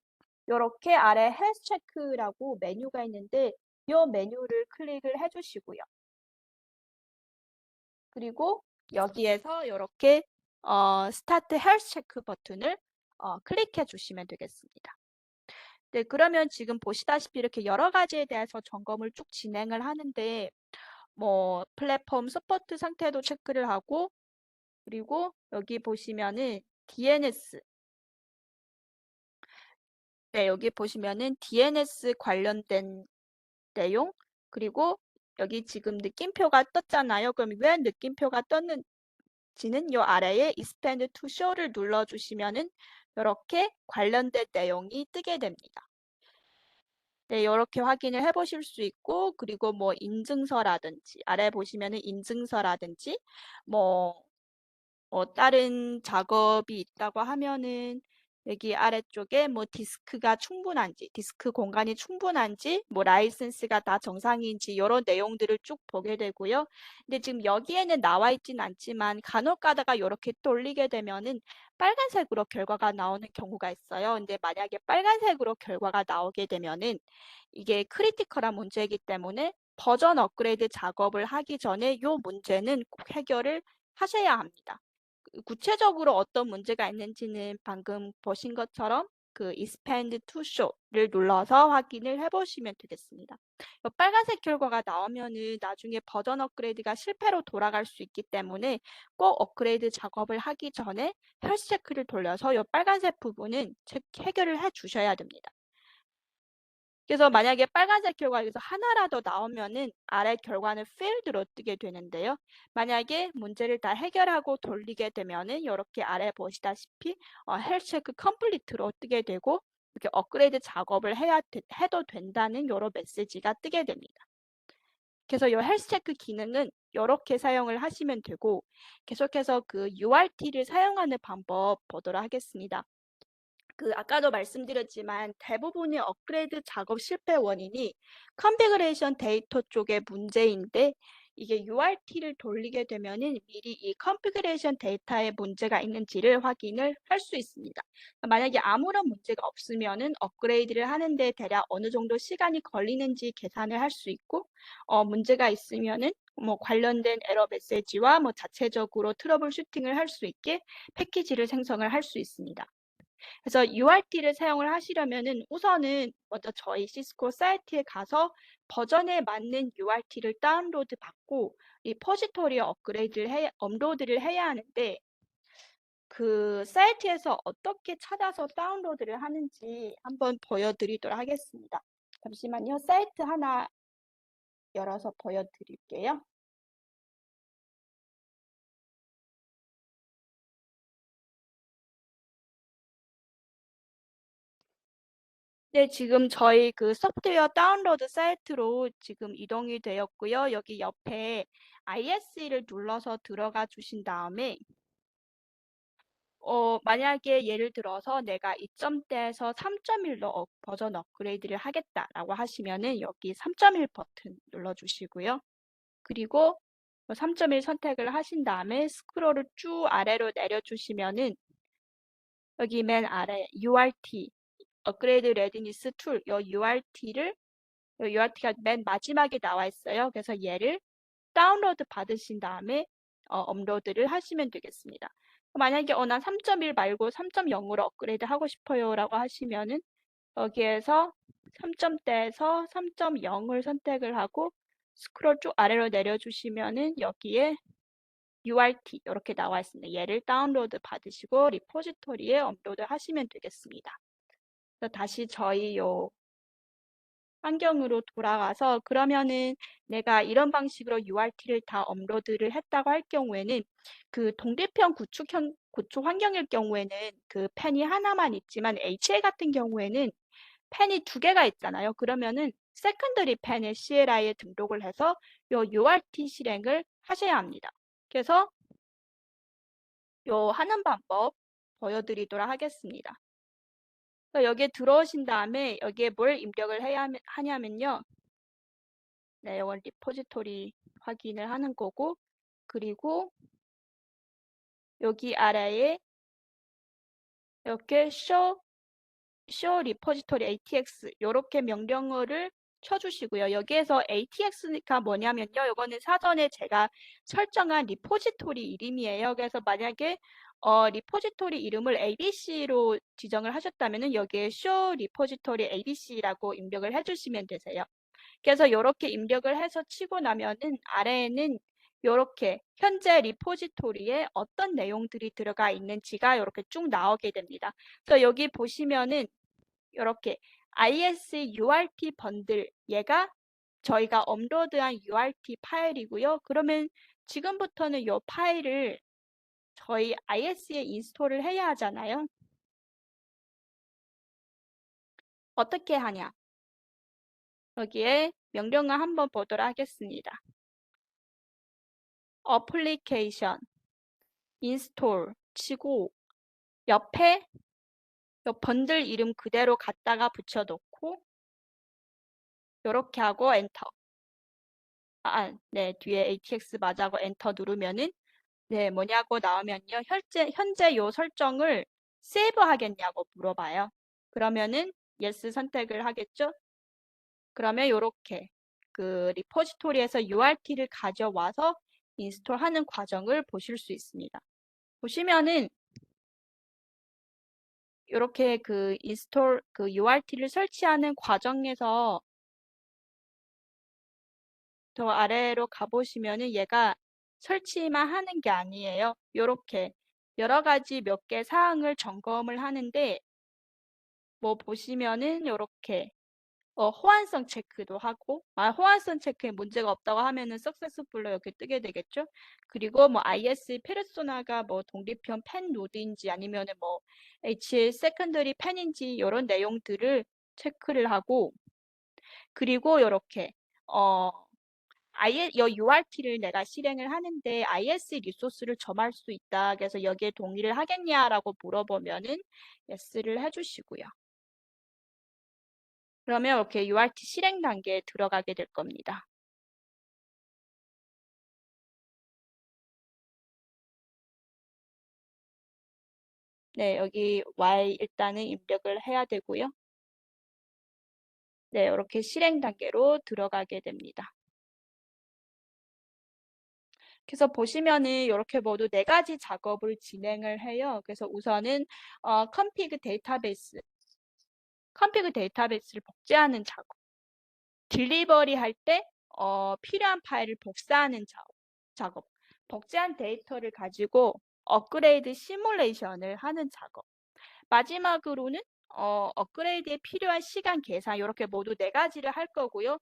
이렇게 아래 헬스 체크라고 메뉴가 있는데 이 메뉴를 클릭을 해주시고요. 그리고 여기에서 이렇게 스타트 헬스 체크 버튼을 클릭해 주시면 되겠습니다. 네, 그러면 지금 보시다시피 이렇게 여러 가지에 대해서 점검을 쭉 진행을 하는데 뭐 플랫폼 서포트 상태도 체크를 하고 그리고 여기 보시면은 DNS 네, 여기 보시면은 DNS 관련된 내용, 그리고 여기 지금 느낌표가 떴잖아요. 그럼 왜 느낌표가 떴는지는 요 아래에 Expand to Show를 눌러주시면은 이렇게 관련된 내용이 뜨게 됩니다. 네, 이렇게 확인을 해보실 수 있고, 그리고 뭐 인증서라든지, 아래 보시면은 인증서라든지, 뭐 다른 작업이 있다고 하면은 여기 아래쪽에 뭐 디스크가 충분한지, 디스크 공간이 충분한지, 뭐 라이센스가 다 정상인지 이런 내용들을 쭉 보게 되고요. 근데 지금 여기에는 나와 있진 않지만 간혹 가다가 이렇게 돌리게 되면은 빨간색으로 결과가 나오는 경우가 있어요. 근데 만약에 빨간색으로 결과가 나오게 되면은 이게 크리티컬한 문제이기 때문에 버전 업그레이드 작업을 하기 전에 이 문제는 꼭 해결을 하셔야 합니다. 구체적으로 어떤 문제가 있는지는 방금 보신 것처럼 그 expand to show를 눌러서 확인을 해보시면 되겠습니다. 빨간색 결과가 나오면은 나중에 버전 업그레이드가 실패로 돌아갈 수 있기 때문에 꼭 업그레이드 작업을 하기 전에 헬스 체크를 돌려서 이 빨간색 부분은 해결을 해 주셔야 됩니다. 그래서 만약에 빨간색 결과 여기서 하나라도 나오면은 아래 결과는 failed로 뜨게 되는데요. 만약에 문제를 다 해결하고 돌리게 되면은 이렇게 아래 보시다시피 health check complete로 뜨게 되고 이렇게 업그레이드 작업을 해도 된다는 이런 메시지가 뜨게 됩니다. 그래서 이 헬스 체크 기능은 이렇게 사용을 하시면 되고 계속해서 그 URT를 사용하는 방법 보도록 하겠습니다. 그 아까도 말씀드렸지만 대부분의 업그레이드 작업 실패 원인이 컨피그레이션 데이터 쪽의 문제인데 이게 URT를 돌리게 되면은 미리 이 컨피그레이션 데이터에 문제가 있는지를 확인을 할 수 있습니다. 만약에 아무런 문제가 없으면은 업그레이드를 하는데 대략 어느 정도 시간이 걸리는지 계산을 할 수 있고 문제가 있으면은 뭐 관련된 에러 메시지와 뭐 자체적으로 트러블 슈팅을 할 수 있게 패키지를 생성을 할 수 있습니다. 그래서 URT를 사용을 하시려면은 우선은 먼저 저희 시스코 사이트에 가서 버전에 맞는 URT를 다운로드 받고 리포지토리에 업로드를 해야 하는데 그 사이트에서 어떻게 찾아서 다운로드를 하는지 한번 보여드리도록 하겠습니다. 잠시만요. 사이트 하나 열어서 보여드릴게요. 네, 지금 저희 그 소프트웨어 다운로드 사이트로 지금 이동이 되었고요. 여기 옆에 ISE를 눌러서 들어가 주신 다음에 만약에 예를 들어서 내가 2점대에서 3.1로 버전 업그레이드를 하겠다라고 하시면은 여기 3.1 버튼 눌러주시고요. 그리고 3.1 선택을 하신 다음에 스크롤을 쭉 아래로 내려주시면은 여기 맨 아래 URT, 업그레이드 레디니스 툴, URT가 맨 마지막에 나와 있어요. 그래서 얘를 다운로드 받으신 다음에 업로드를 하시면 되겠습니다. 만약에 난 3.1 말고 3.0으로 업그레이드 하고 싶어요라고 하시면은 여기에서 3점대에서 3.0을 선택을 하고 스크롤 쭉 아래로 내려주시면은 여기에 URT 이렇게 나와 있습니다. 얘를 다운로드 받으시고 리포지토리에 업로드 하시면 되겠습니다. 그래서 다시 저희 요 환경으로 돌아가서 그러면은 내가 이런 방식으로 URT를 다 업로드를 했다고 할 경우에는 그 동대편 구축 환경일 경우에는 그 펜이 하나만 있지만 HA 같은 경우에는 펜이 두 개가 있잖아요. 그러면은 세컨더리 펜을 CLI에 등록을 해서 요 URT 실행을 하셔야 합니다. 그래서 요 하는 방법 보여드리도록 하겠습니다. 여기에 들어오신 다음에 여기에 뭘 입력을 해야 하냐면요. 네, 이건 리포지토리 확인을 하는 거고, 그리고 여기 아래에 이렇게 show repository ATX 이렇게 명령어를 쳐주시고요. 여기에서 ATX가 뭐냐면요. 이거는 사전에 제가 설정한 리포지토리 이름이에요. 그래서 만약에 리포지토리 이름을 ABC로 지정을 하셨다면 여기에 show repository ABC라고 입력을 해주시면 되세요. 그래서 이렇게 입력을 해서 치고 나면은 아래에는 이렇게 현재 리포지토리에 어떤 내용들이 들어가 있는지가 이렇게 쭉 나오게 됩니다. 그래서 여기 보시면은 이렇게 IS URT 번들 얘가 저희가 업로드한 URT 파일이고요. 그러면 지금부터는 이 파일을 저희 IS에 인스톨을 해야 하잖아요. 어떻게 하냐? 여기에 명령을 한번 보도록 하겠습니다. 어플리케이션, 인스톨 치고 옆에 요 번들 이름 그대로 갖다가 붙여놓고 이렇게 하고 엔터. 네, 뒤에 ATX 맞아고 엔터 누르면은 네, 뭐냐고 나오면요. 현재 요 설정을 세이브 하겠냐고 물어봐요. 그러면은 yes 선택을 하겠죠? 그러면 이렇게 그 리포지토리에서 URT를 가져와서 인스톨하는 과정을 보실 수 있습니다. 보시면은 이렇게 그 인스톨 그 URT를 설치하는 과정에서 더 아래로 가보시면은 얘가 설치만 하는 게 아니에요. 이렇게 여러 가지 몇 개 사항을 점검을 하는데 뭐 보시면은 이렇게 호환성 체크도 하고 호환성 체크에 문제가 없다고 하면은 석세스풀로 이렇게 뜨게 되겠죠. 그리고 뭐 IS 페르소나가 뭐 독립형 펜 노드인지 아니면은 뭐 H 세컨더리 펜인지 이런 내용들을 체크를 하고 그리고 이렇게 URT를 내가 실행을 하는데 IS 리소스를 점할 수 있다. 그래서 여기에 동의를 하겠냐라고 물어보면은 yes를 해주시고요. 그러면 이렇게 URT 실행 단계에 들어가게 될 겁니다. 네, 여기 Y 일단은 입력을 해야 되고요. 네, 이렇게 실행 단계로 들어가게 됩니다. 그래서 보시면은 이렇게 모두 네 가지 작업을 진행을 해요. 그래서 우선은 config 데이터베이스를 복제하는 작업. 딜리버리 할 때 필요한 파일을 복사하는 작업. 복제한 데이터를 가지고 업그레이드 시뮬레이션을 하는 작업. 마지막으로는 업그레이드에 필요한 시간 계산 이렇게 모두 네 가지를 할 거고요.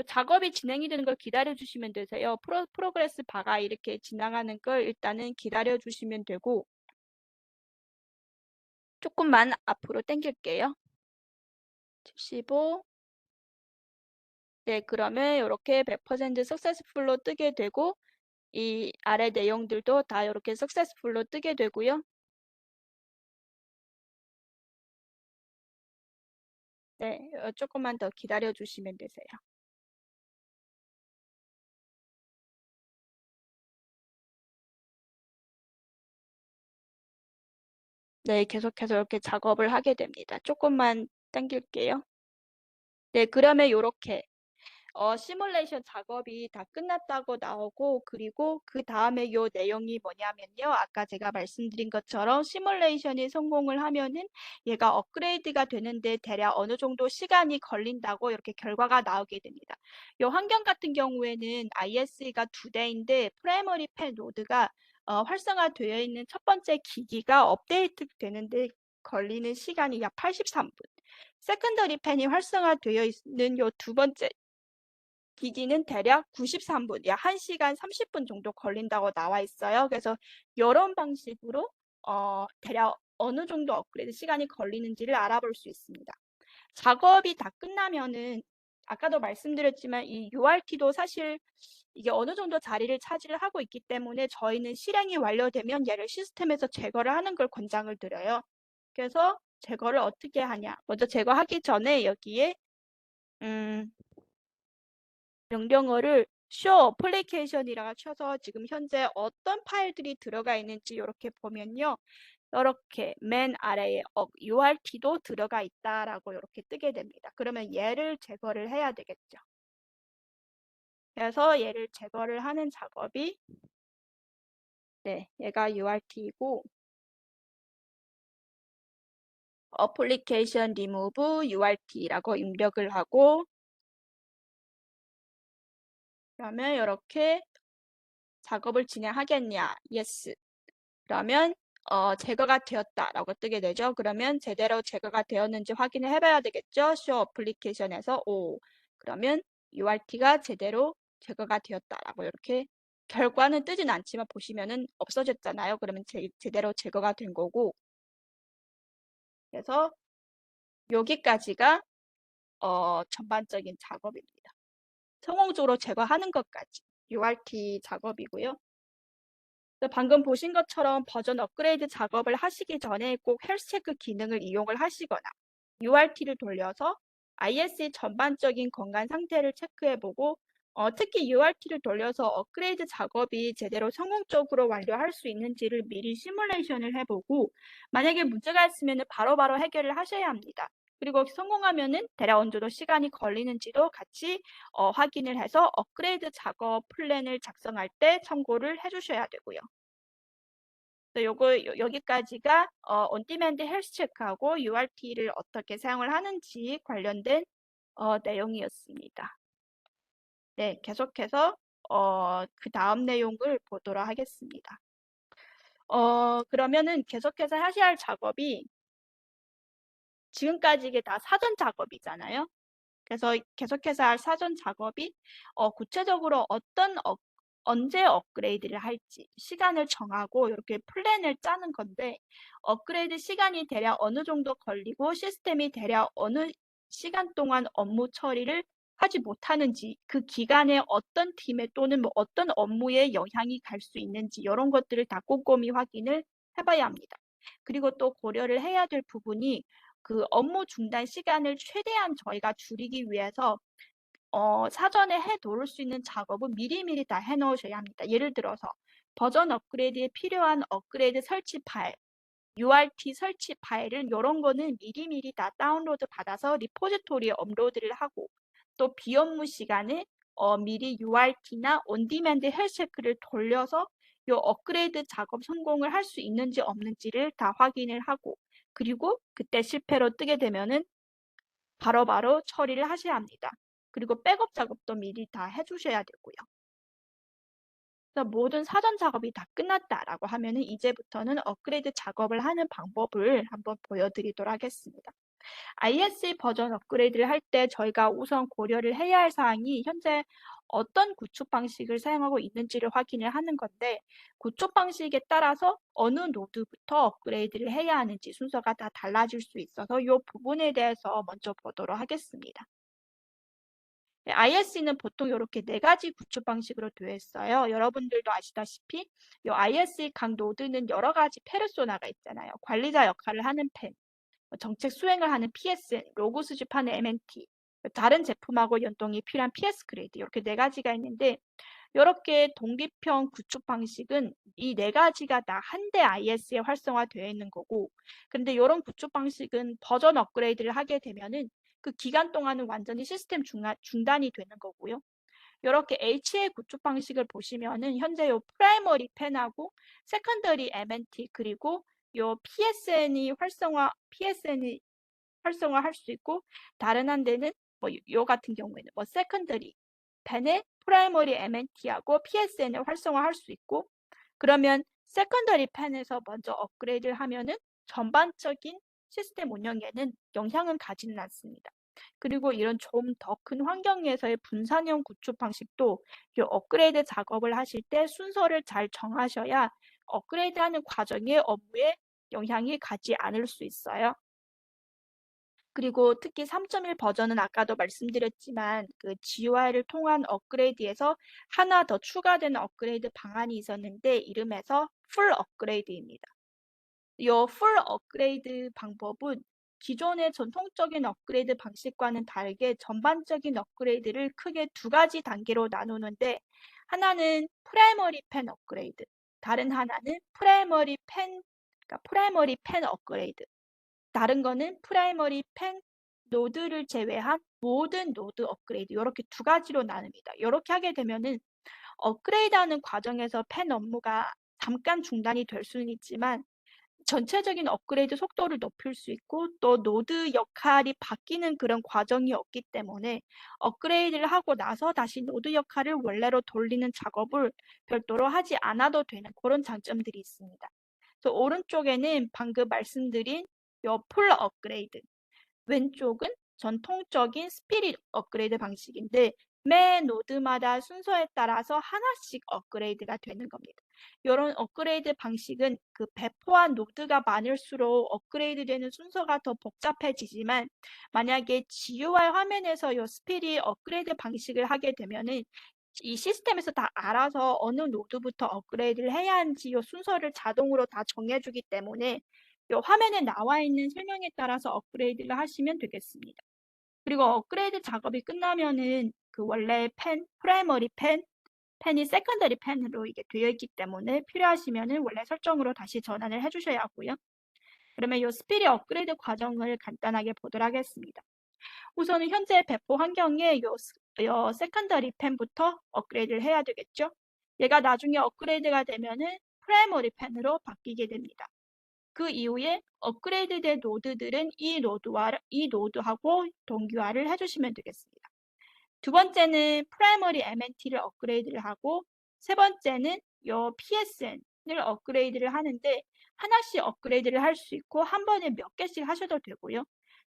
작업이 진행이 되는 걸 기다려 주시면 되세요. 프로그레스 바가 이렇게 지나가는 걸 일단은 기다려 주시면 되고 조금만 앞으로 당길게요. 75 네, 그러면 이렇게 100% 석세스풀로 뜨게 되고 이 아래 내용들도 다 이렇게 석세스풀로 뜨게 되고요. 네, 조금만 더 기다려 주시면 되세요. 네, 계속해서 이렇게 작업을 하게 됩니다. 조금만 당길게요. 네, 그러면 이렇게 시뮬레이션 작업이 다 끝났다고 나오고, 그리고 그 다음에 요 내용이 뭐냐면요. 아까 제가 말씀드린 것처럼 시뮬레이션이 성공을 하면은 얘가 업그레이드가 되는데 대략 어느 정도 시간이 걸린다고 이렇게 결과가 나오게 됩니다. 요 환경 같은 경우에는 ISE가 2대인데 프라이머리 팬 노드가 활성화되어 있는 첫 번째 기기가 업데이트 되는데 걸리는 시간이 약 83분. 세컨더리 팬이 활성화되어 있는 요 두 번째 기기는 대략 93분, 약 1시간 30분 정도 걸린다고 나와 있어요. 그래서 이런 방식으로 대략 어느 정도 업그레이드 시간이 걸리는지를 알아볼 수 있습니다. 작업이 다 끝나면은 아까도 말씀드렸지만 이 URT도 사실 이게 어느 정도 자리를 차지를 하고 있기 때문에 저희는 실행이 완료되면 얘를 시스템에서 제거를 하는 걸 권장을 드려요. 그래서 제거를 어떻게 하냐? 먼저 제거하기 전에 여기에 명령어를 show application이라고 쳐서 지금 현재 어떤 파일들이 들어가 있는지 이렇게 보면요. 이렇게 맨 아래에 URT도 들어가 있다라고 이렇게 뜨게 됩니다. 그러면 얘를 제거를 해야 되겠죠. 그래서 얘를 제거를 하는 작업이 네, 얘가 URT이고 application remove URT라고 입력을 하고 그러면 이렇게 작업을 진행하겠냐? Yes. 그러면 제거가 되었다라고 뜨게 되죠. 그러면 제대로 제거가 되었는지 확인을 해봐야 되겠죠. Show Application에서 O. 그러면 URT가 제대로 제거가 되었다라고 이렇게 결과는 뜨진 않지만 보시면은 없어졌잖아요. 그러면 제대로 제거가 된 거고. 그래서 여기까지가 전반적인 작업입니다. 성공적으로 제거하는 것까지 URT 작업이고요. 방금 보신 것처럼 버전 업그레이드 작업을 하시기 전에 꼭 헬스 체크 기능을 이용을 하시거나 URT를 돌려서 IS의 전반적인 건강 상태를 체크해보고 특히 URT를 돌려서 업그레이드 작업이 제대로 성공적으로 완료할 수 있는지를 미리 시뮬레이션을 해보고 만약에 문제가 있으면 바로바로 해결을 하셔야 합니다. 그리고 성공하면은 대략 어느 정도 시간이 걸리는지도 같이 확인을 해서 업그레이드 작업 플랜을 작성할 때 참고를 해주셔야 되고요. 여기까지가 온디맨드 헬스 체크하고 URT를 어떻게 사용을 하는지 관련된 내용이었습니다. 네, 계속해서 그 다음 내용을 보도록 하겠습니다. 그러면은 계속해서 하셔야 할 작업이 지금까지 이게 다 사전 작업이잖아요. 그래서 계속해서 할 사전 작업이 구체적으로 언제 업그레이드를 할지 시간을 정하고 이렇게 플랜을 짜는 건데 업그레이드 시간이 대략 어느 정도 걸리고 시스템이 대략 어느 시간 동안 업무 처리를 하지 못하는지 그 기간에 어떤 팀에 또는 뭐 어떤 업무에 영향이 갈 수 있는지 이런 것들을 다 꼼꼼히 확인을 해봐야 합니다. 그리고 또 고려를 해야 될 부분이 그 업무 중단 시간을 최대한 저희가 줄이기 위해서 사전에 해 놓을 수 있는 작업은 미리미리 다 해 놓으셔야 합니다. 예를 들어서 버전 업그레이드에 필요한 업그레이드 설치 파일, URT 설치 파일은 이런 거는 미리미리 다 다운로드 받아서 리포지토리에 업로드를 하고 또 비업무 시간에 미리 URT나 온디맨드 헬스 체크를 돌려서 이 업그레이드 작업 성공을 할 수 있는지 없는지를 다 확인을 하고 그리고 그때 실패로 뜨게 되면은 바로바로 처리를 하셔야 합니다. 그리고 백업 작업도 미리 다 해주셔야 되고요. 그래서 모든 사전 작업이 다 끝났다라고 하면은 이제부터는 업그레이드 작업을 하는 방법을 한번 보여드리도록 하겠습니다. ISE 버전 업그레이드를 할 때 저희가 우선 고려를 해야 할 사항이 현재 어떤 구축 방식을 사용하고 있는지를 확인을 하는 건데 구축 방식에 따라서 어느 노드부터 업그레이드를 해야 하는지 순서가 다 달라질 수 있어서 이 부분에 대해서 먼저 보도록 하겠습니다. ISE는 보통 이렇게 4가지 구축 방식으로 되어 있어요. 여러분들도 아시다시피 이 ISE 각 노드는 여러 가지 페르소나가 있잖아요. 관리자 역할을 하는 팬, 정책 수행을 하는 PSN, 로고 수집하는 MNT, 다른 제품하고 연동이 필요한 PS 그레이드 이렇게 네 가지가 있는데 이렇게 독립형 구축 방식은 이 네 가지가 다 한 대 IS에 활성화되어 있는 거고 근데 이런 구축 방식은 버전 업그레이드를 하게 되면은 그 기간 동안은 완전히 시스템 중단이 되는 거고요. 이렇게 HA 구축 방식을 보시면은 현재 요 프라이머리 펜하고 세컨더리 MNT 그리고 요 PSN이 활성화할 수 있고 다른 한 대는 뭐 요 같은 경우에는 뭐 세컨더리 펜에 프라이머리 MNT하고 PSN을 활성화할 수 있고 그러면 세컨더리 펜에서 먼저 업그레이드를 하면은 전반적인 시스템 운영에는 영향은 가지는 않습니다. 그리고 이런 좀 더 큰 환경에서의 분산형 구축 방식도 이 업그레이드 작업을 하실 때 순서를 잘 정하셔야 업그레이드하는 과정의 업무에 영향이 가지 않을 수 있어요. 그리고 특히 3.1 버전은 아까도 말씀드렸지만 그 GUI를 통한 업그레이드에서 하나 더 추가되는 업그레이드 방안이 있었는데 이름에서 풀 업그레이드입니다. 이 풀 업그레이드 방법은 기존의 전통적인 업그레이드 방식과는 다르게 전반적인 업그레이드를 크게 두 가지 단계로 나누는데 하나는 프라이머리 펜 업그레이드, 다른 하나는 프라이머리 펜 업그레이드. 다른 거는 프라이머리 펜 노드를 제외한 모든 노드 업그레이드 이렇게 두 가지로 나눕니다. 이렇게 하게 되면은 업그레이드하는 과정에서 펜 업무가 잠깐 중단이 될 수는 있지만 전체적인 업그레이드 속도를 높일 수 있고 또 노드 역할이 바뀌는 그런 과정이 없기 때문에 업그레이드를 하고 나서 다시 노드 역할을 원래로 돌리는 작업을 별도로 하지 않아도 되는 그런 장점들이 있습니다. 그래서 오른쪽에는 방금 말씀드린 요 풀 업그레이드, 왼쪽은 전통적인 스피릿 업그레이드 방식인데 매 노드마다 순서에 따라서 하나씩 업그레이드가 되는 겁니다. 이런 업그레이드 방식은 그 배포한 노드가 많을수록 업그레이드 되는 순서가 더 복잡해지지만 만약에 GUI 화면에서 이 스피릿 업그레이드 방식을 하게 되면은 이 시스템에서 다 알아서 어느 노드부터 업그레이드를 해야 하는지 이 순서를 자동으로 다 정해주기 때문에 이 화면에 나와 있는 설명에 따라서 업그레이드를 하시면 되겠습니다. 그리고 업그레이드 작업이 끝나면은 그 원래 프라이머리 펜이 세컨더리 펜으로 이게 되어 있기 때문에 필요하시면은 원래 설정으로 다시 전환을 해주셔야 하고요. 그러면 이 스피릿 업그레이드 과정을 간단하게 보도록 하겠습니다. 우선은 현재 배포 환경에 요 세컨더리 펜부터 업그레이드를 해야 되겠죠. 얘가 나중에 업그레이드가 되면은 프라이머리 펜으로 바뀌게 됩니다. 그 이후에 업그레이드된 노드들은 이 노드하고 동기화를 해주시면 되겠습니다. 두 번째는 프라이머리 MNT를 업그레이드를 하고 세 번째는 요 PSN을 업그레이드를 하는데 하나씩 업그레이드를 할 수 있고 한 번에 몇 개씩 하셔도 되고요.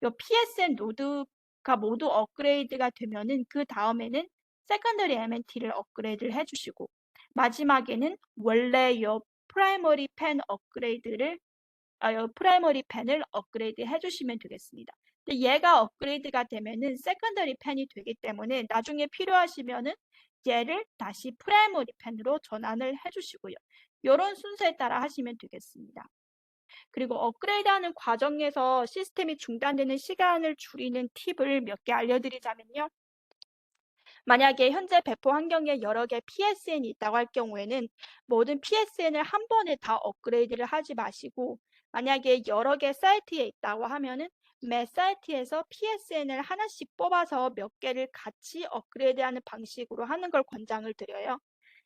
요 PSN 노드가 모두 업그레이드가 되면은 그 다음에는 세컨더리 MNT를 업그레이드를 해주시고 마지막에는 원래 요 프라이머리 펜 업그레이드를 프라이머리 펜을 업그레이드 해주시면 되겠습니다. 근데 얘가 업그레이드가 되면은 세컨더리 펜이 되기 때문에 나중에 필요하시면은 얘를 다시 프라이머리 펜으로 전환을 해주시고요. 이런 순서에 따라 하시면 되겠습니다. 그리고 업그레이드하는 과정에서 시스템이 중단되는 시간을 줄이는 팁을 몇 개 알려드리자면요. 만약에 현재 배포 환경에 여러 개 PSN이 있다고 할 경우에는 모든 PSN을 한 번에 다 업그레이드를 하지 마시고 만약에 여러 개 사이트에 있다고 하면은 매 사이트에서 PSN을 하나씩 뽑아서 몇 개를 같이 업그레이드하는 방식으로 하는 걸 권장을 드려요.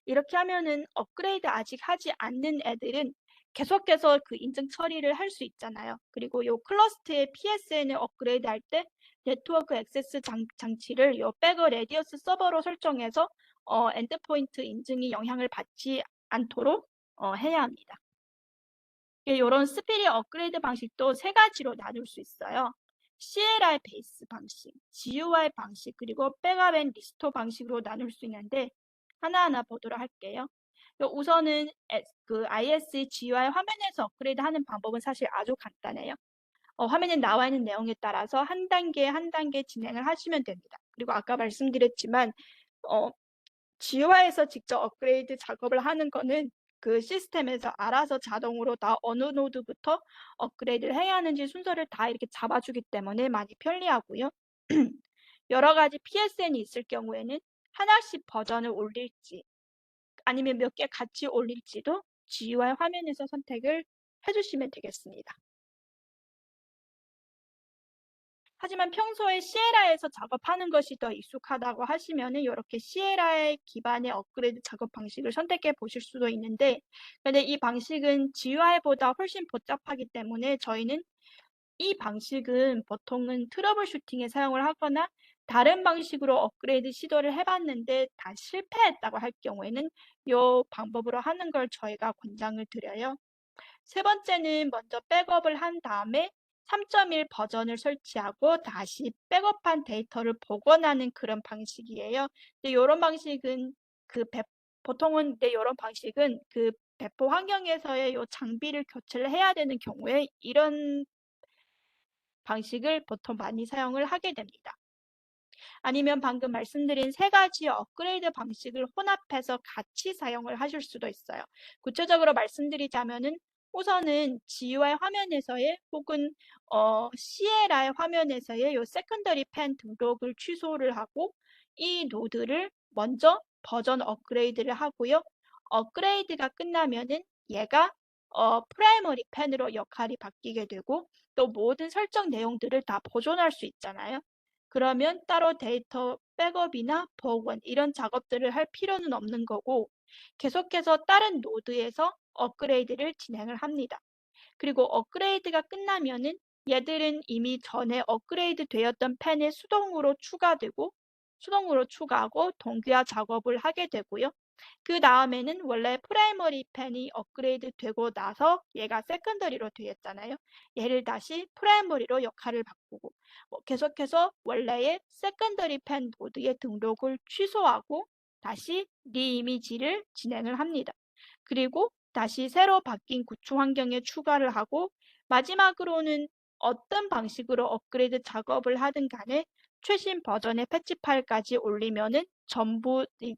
이렇게 하면은 업그레이드 아직 하지 않는 애들은 계속해서 그 인증 처리를 할 수 있잖아요. 그리고 요 클러스트의 PSN을 업그레이드 할 때 네트워크 액세스 장치를 요 백어 레디어스 서버로 설정해서 엔드포인트 인증이 영향을 받지 않도록 해야 합니다. 이런 스피릿 업그레이드 방식도 세 가지로 나눌 수 있어요. CLI 베이스 방식, GUI 방식, 그리고 백업 앤 리스토어 방식으로 나눌 수 있는데 하나하나 보도록 할게요. 우선은 그 IS GUI 화면에서 업그레이드 하는 방법은 사실 아주 간단해요. 화면에 나와 있는 내용에 따라서 한 단계 한 단계 진행을 하시면 됩니다. 그리고 아까 말씀드렸지만 GUI에서 직접 업그레이드 작업을 하는 거는 그 시스템에서 알아서 자동으로 나 어느 노드부터 업그레이드를 해야 하는지 순서를 다 이렇게 잡아주기 때문에 많이 편리하고요. 여러 가지 PSN이 있을 경우에는 하나씩 버전을 올릴지 아니면 몇 개 같이 올릴지도 GUI 화면에서 선택을 해주시면 되겠습니다. 하지만 평소에 시에라에서 작업하는 것이 더 익숙하다고 하시면은 이렇게 시에라 기반의 업그레이드 작업 방식을 선택해 보실 수도 있는데, 근데 이 방식은 GUI보다 훨씬 복잡하기 때문에 저희는 이 방식은 보통은 트러블 슈팅에 사용을 하거나 다른 방식으로 업그레이드 시도를 해봤는데 다 실패했다고 할 경우에는 이 방법으로 하는 걸 저희가 권장을 드려요. 세 번째는 먼저 백업을 한 다음에 3.1 버전을 설치하고 다시 백업한 데이터를 복원하는 그런 방식이에요. 근데 이런 방식은 보통은 이런 방식은 그 배포 환경에서의 요 장비를 교체를 해야 되는 경우에 이런 방식을 보통 많이 사용을 하게 됩니다. 아니면 방금 말씀드린 세 가지 업그레이드 방식을 혼합해서 같이 사용을 하실 수도 있어요. 구체적으로 말씀드리자면은 우선은 GUI 화면에서의 혹은 CLI 화면에서의 요 세컨더리 펜 등록을 취소를 하고 이 노드를 먼저 버전 업그레이드를 하고요. 업그레이드가 끝나면은 얘가 프라이머리 펜으로 역할이 바뀌게 되고 또 모든 설정 내용들을 다 보존할 수 있잖아요. 그러면 따로 데이터 백업이나 복원 이런 작업들을 할 필요는 없는 거고 계속해서 다른 노드에서 업그레이드를 진행을 합니다. 그리고 업그레이드가 끝나면은 얘들은 이미 전에 업그레이드 되었던 펜에 수동으로 추가하고 동기화 작업을 하게 되고요. 그 다음에는 원래 프라이머리 펜이 업그레이드 되고 나서 얘가 세컨더리로 되었잖아요. 얘를 다시 프라이머리로 역할을 바꾸고 계속해서 원래의 세컨더리 펜 노드의 등록을 취소하고 다시 리이미지를 진행을 합니다. 그리고 다시 새로 바뀐 구축 환경에 추가를 하고 마지막으로는 어떤 방식으로 업그레이드 작업을 하든 간에 최신 버전의 패치 파일까지 올리면은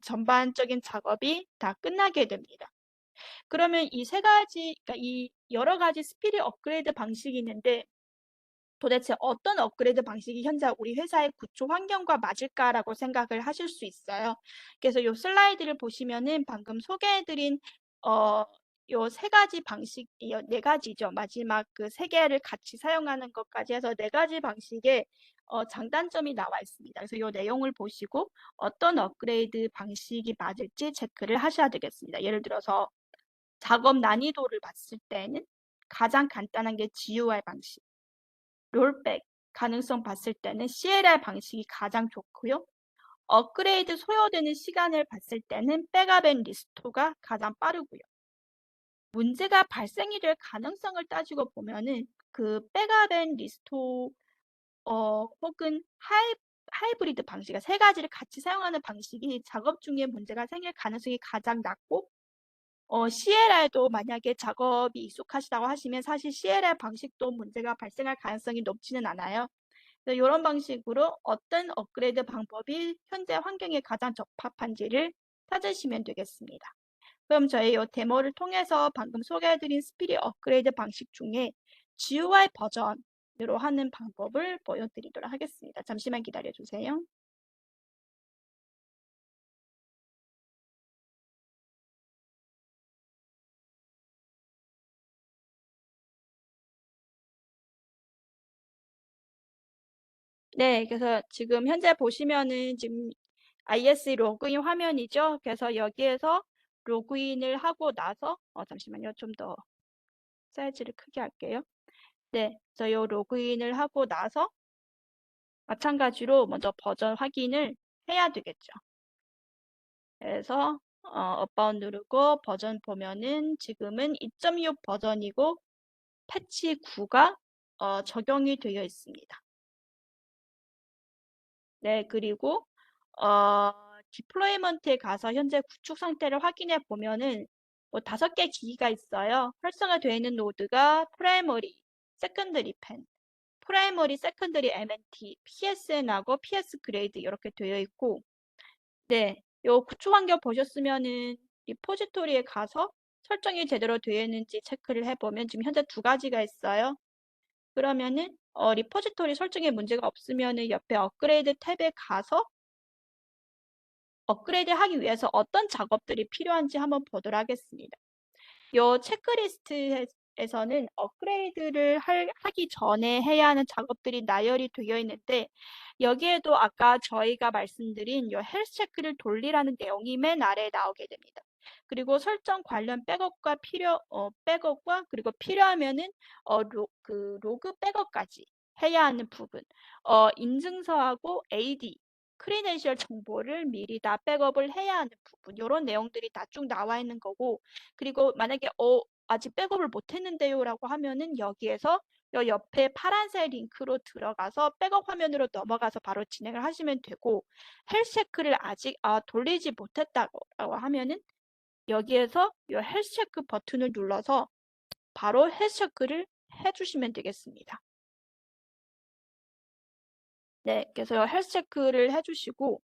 전반적인 작업이 다 끝나게 됩니다. 그러면 이 세 가지, 그러니까 이 여러 가지 스피드 업그레이드 방식이 있는데 도대체 어떤 업그레이드 방식이 현재 우리 회사의 구축 환경과 맞을까라고 생각을 하실 수 있어요. 그래서 이 슬라이드를 보시면은 방금 소개해드린 요 세 가지 방식, 네 가지죠. 마지막 그 세 개를 같이 사용하는 것까지 해서 네 가지 방식의 장단점이 나와 있습니다. 그래서 이 내용을 보시고 어떤 업그레이드 방식이 맞을지 체크를 하셔야 되겠습니다. 예를 들어서 작업 난이도를 봤을 때는 가장 간단한 게 GUI 방식. 롤백 가능성 봤을 때는 CLI 방식이 가장 좋고요. 업그레이드 소요되는 시간을 봤을 때는 백업 앤 리스토가 가장 빠르고요. 문제가 발생이 될 가능성을 따지고 보면은 그 백업 앤 리스토 혹은 하이브리드 방식, 세 가지를 같이 사용하는 방식이 작업 중에 문제가 생길 가능성이 가장 낮고 CLR도 만약에 작업이 익숙하시다고 하시면 사실 CLR 방식도 문제가 발생할 가능성이 높지는 않아요. 이런 방식으로 어떤 업그레이드 방법이 현재 환경에 가장 적합한지를 찾으시면 되겠습니다. 그럼 저희 이 데모를 통해서 방금 소개해드린 스피릿 업그레이드 방식 중에 GUI 버전으로 하는 방법을 보여드리도록 하겠습니다. 잠시만 기다려주세요. 네, 그래서 지금 현재 보시면은 지금 IS 로그인 화면이죠. 그래서 여기에서 로그인을 하고 나서 잠시만요. 좀 더 사이즈를 크게 할게요. 네, 그래서 요 로그인을 하고 나서 마찬가지로 먼저 버전 확인을 해야 되겠죠. 그래서 업바운 누르고 버전 보면은 지금은 2.6 버전이고 패치 9가 적용이 되어 있습니다. 네, 그리고 디플로이먼트에 가서 현재 구축 상태를 확인해 보면은 뭐 5개 기기가 있어요. 활성화되어 있는 노드가 프라이머리, 세컨더리 펜, 프라이머리, 세컨더리 MNT, PSN하고 PS 그레이드 이렇게 되어 있고, 네, 요 구축 환경 보셨으면은 리포지토리에 가서 설정이 제대로 되어 있는지 체크를 해보면 지금 현재 두 가지가 있어요. 그러면은 리포지토리 설정에 문제가 없으면은 옆에 업그레이드 탭에 가서 업그레이드 하기 위해서 어떤 작업들이 필요한지 한번 보도록 하겠습니다. 요 체크리스트에서는 업그레이드를 하기 전에 해야 하는 작업들이 나열이 되어 있는데 여기에도 아까 저희가 말씀드린 요 헬스 체크를 돌리라는 내용이 맨 아래에 나오게 됩니다. 그리고 설정 관련 백업과 그리고 필요하면은 로그 백업까지 해야 하는 부분, 인증서하고 AD 크리덴셜 정보를 미리 다 백업을 해야 하는 부분, 이런 내용들이 다 쭉 나와 있는 거고, 그리고 만약에 아직 백업을 못 했는데요 라고 하면은 여기에서 요 옆에 파란색 링크로 들어가서 백업 화면으로 넘어가서 바로 진행을 하시면 되고, 헬스 체크를 아직 돌리지 못했다고 하면은 여기에서 이 헬스 체크 버튼을 눌러서 바로 헬스 체크를 해주시면 되겠습니다. 네, 그래서 헬스 체크를 해주시고,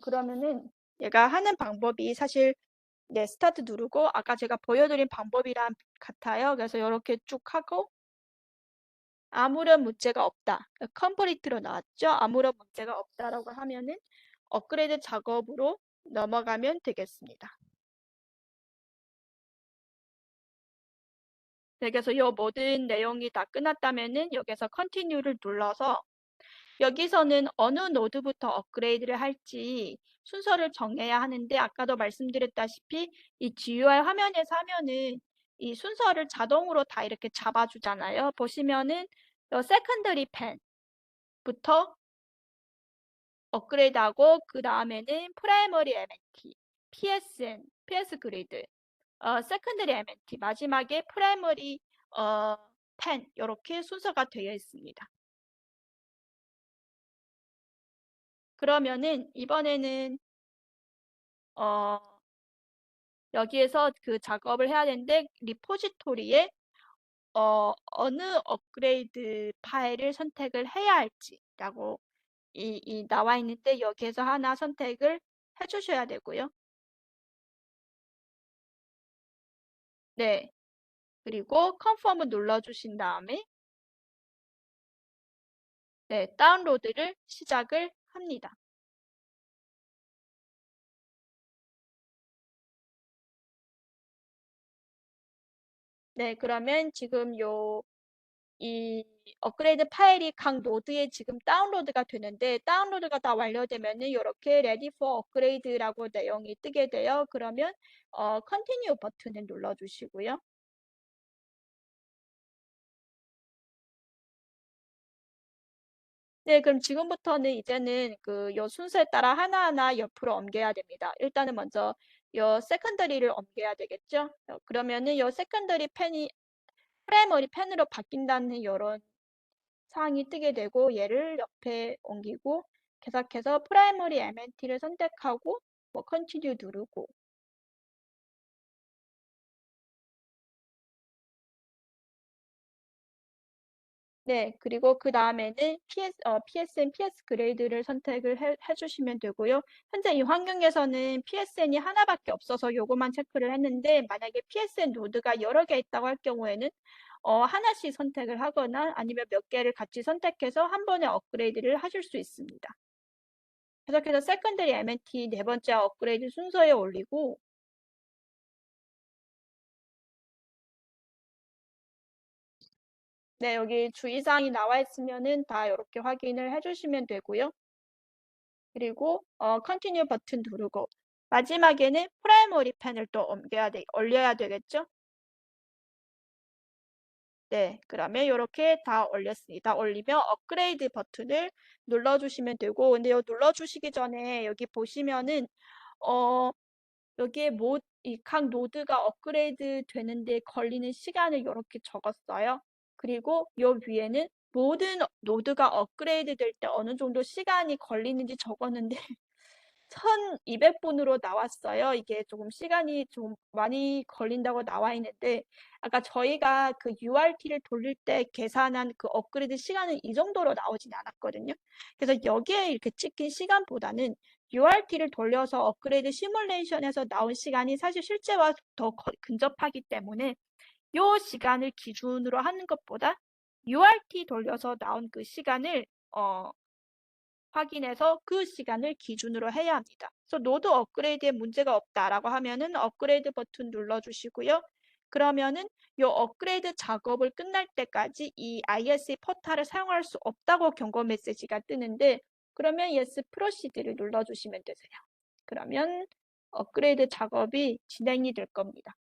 그러면은 얘가 하는 방법이 사실 네, 스타트 누르고 아까 제가 보여드린 방법이랑 같아요. 그래서 이렇게 쭉 하고 아무런 문제가 없다. 컴플리트로 나왔죠? 아무런 문제가 없다라고 하면은 업그레이드 작업으로 넘어가면 되겠습니다. 네, 그래서 이 모든 내용이 다 끝났다면은 여기서 컨티뉴를 눌러서 여기서는 어느 노드부터 업그레이드를 할지 순서를 정해야 하는데 아까도 말씀드렸다시피 이 GUI 화면에서 하면은 이 순서를 자동으로 다 이렇게 잡아주잖아요. 보시면은 이 세컨더리 펜부터 업그레이드하고 그 다음에는 프라이머리 MNT, PSN, PS 그리드, 세컨더리 MNT, 마지막에 프라이머리 펜 이렇게 순서가 되어 있습니다. 그러면은 이번에는 여기에서 그 작업을 해야 되는데 리포지토리에 어느 업그레이드 파일을 선택을 해야 할지라고 나와 있는데 여기에서 하나 선택을 해주셔야 되고요. 네. 그리고 컨펌을 눌러주신 다음에 네, 다운로드를 시작을 합니다. 네, 그러면 지금 이 업그레이드 파일이 각 노드에 지금 다운로드가 되는데 다운로드가 다 완료되면은 이렇게 ready for upgrade라고 내용이 뜨게 돼요. 그러면 continue 버튼을 눌러주시고요. 네, 그럼 지금부터는 이제는 요 순서에 따라 하나하나 옆으로 옮겨야 됩니다. 일단은 먼저 요 세컨더리를 옮겨야 되겠죠? 그러면은 요 세컨더리 펜이 프라이머리 펜으로 바뀐다는 이런 사항이 뜨게 되고 얘를 옆에 옮기고 계속해서 프라이머리 MNT를 선택하고 뭐 컨티뉴 누르고 네, 그리고 그 다음에는 PSN, PS 그레이드를 선택을 해주시면 되고요. 현재 이 환경에서는 PSN이 하나밖에 없어서 요거만 체크를 했는데 만약에 PSN 노드가 여러 개 있다고 할 경우에는 하나씩 선택을 하거나 아니면 몇 개를 같이 선택해서 한 번에 업그레이드를 하실 수 있습니다. 계속해서 세컨더리 MNT 네 번째 업그레이드 순서에 올리고 네, 여기 주의사항이 나와 있으면은 다 이렇게 확인을 해주시면 되고요. 그리고 컨티뉴 버튼 누르고 마지막에는 프라이머리 펜을 또 올려야 되겠죠? 네, 그러면 이렇게 다 올렸습니다. 올리면 업그레이드 버튼을 눌러주시면 되고 근데 이 눌러주시기 전에 여기 보시면은 여기에 각 노드가 업그레이드 되는데 걸리는 시간을 이렇게 적었어요. 그리고 요 위에는 모든 노드가 업그레이드 될 때 어느 정도 시간이 걸리는지 적었는데 1200분으로 나왔어요. 이게 조금 시간이 좀 많이 걸린다고 나와 있는데 아까 저희가 그 URT를 돌릴 때 계산한 그 업그레이드 시간은 이 정도로 나오진 않았거든요. 그래서 여기에 이렇게 찍힌 시간보다는 URT를 돌려서 업그레이드 시뮬레이션에서 나온 시간이 사실 실제와 더 근접하기 때문에 이 시간을 기준으로 하는 것보다 URT 돌려서 나온 그 시간을 확인해서 그 시간을 기준으로 해야 합니다. 그래서 노드 업그레이드에 문제가 없다라고 하면은 업그레이드 버튼 눌러주시고요. 그러면은 이 업그레이드 작업을 끝날 때까지 이 ISE 포탈을 사용할 수 없다고 경고 메시지가 뜨는데 그러면 Yes Proceed를 눌러주시면 되세요. 그러면 업그레이드 작업이 진행이 될 겁니다.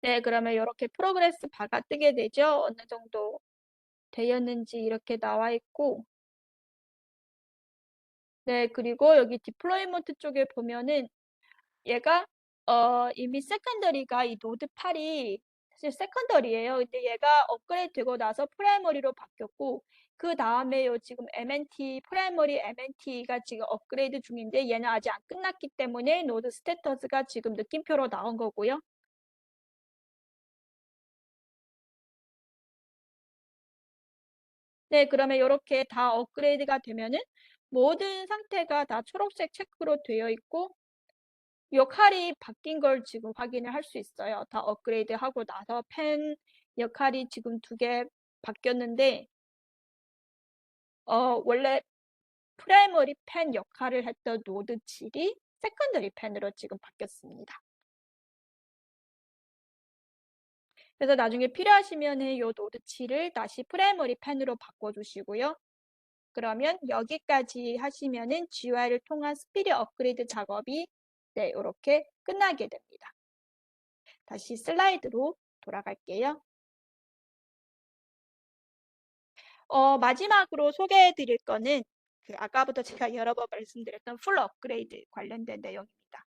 네, 그러면 이렇게 프로그레스 바가 뜨게 되죠. 어느 정도 되었는지 이렇게 나와 있고 네, 그리고 여기 디플로이먼트 쪽에 보면은 얘가 이미 세컨더리가 이 노드 8이 사실 세컨더리예요. 근데 얘가 업그레이드 되고 나서 프라이머리로 바뀌었고 그 다음에 요 지금 MNT 프라이머리 MNT가 지금 업그레이드 중인데 얘는 아직 안 끝났기 때문에 노드 스테터스가 지금 느낌표로 나온 거고요. 네, 그러면 이렇게 다 업그레이드가 되면은 모든 상태가 다 초록색 체크로 되어 있고 역할이 바뀐 걸 지금 확인을 할 수 있어요. 다 업그레이드 하고 나서 펜 역할이 지금 2개 바뀌었는데 원래 프라이머리 펜 역할을 했던 노드 7이 세컨더리 펜으로 지금 바뀌었습니다. 그래서 나중에 필요하시면 이 노드 7을 다시 프라이머리 펜으로 바꿔주시고요. 그러면 여기까지 하시면은 GUI를 통한 스피드 업그레이드 작업이 네, 이렇게 끝나게 됩니다. 다시 슬라이드로 돌아갈게요. 마지막으로 소개해 드릴 거는 그 아까부터 제가 여러 번 말씀드렸던 풀 업그레이드 관련된 내용입니다.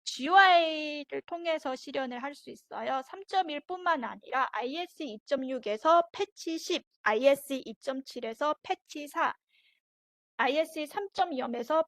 GUI를 통해서 실현을 할 수 있어요. 3.1뿐만 아니라 ISE 2.6에서 패치 10, ISE 2.7에서 패치 4, ISE 3.0에서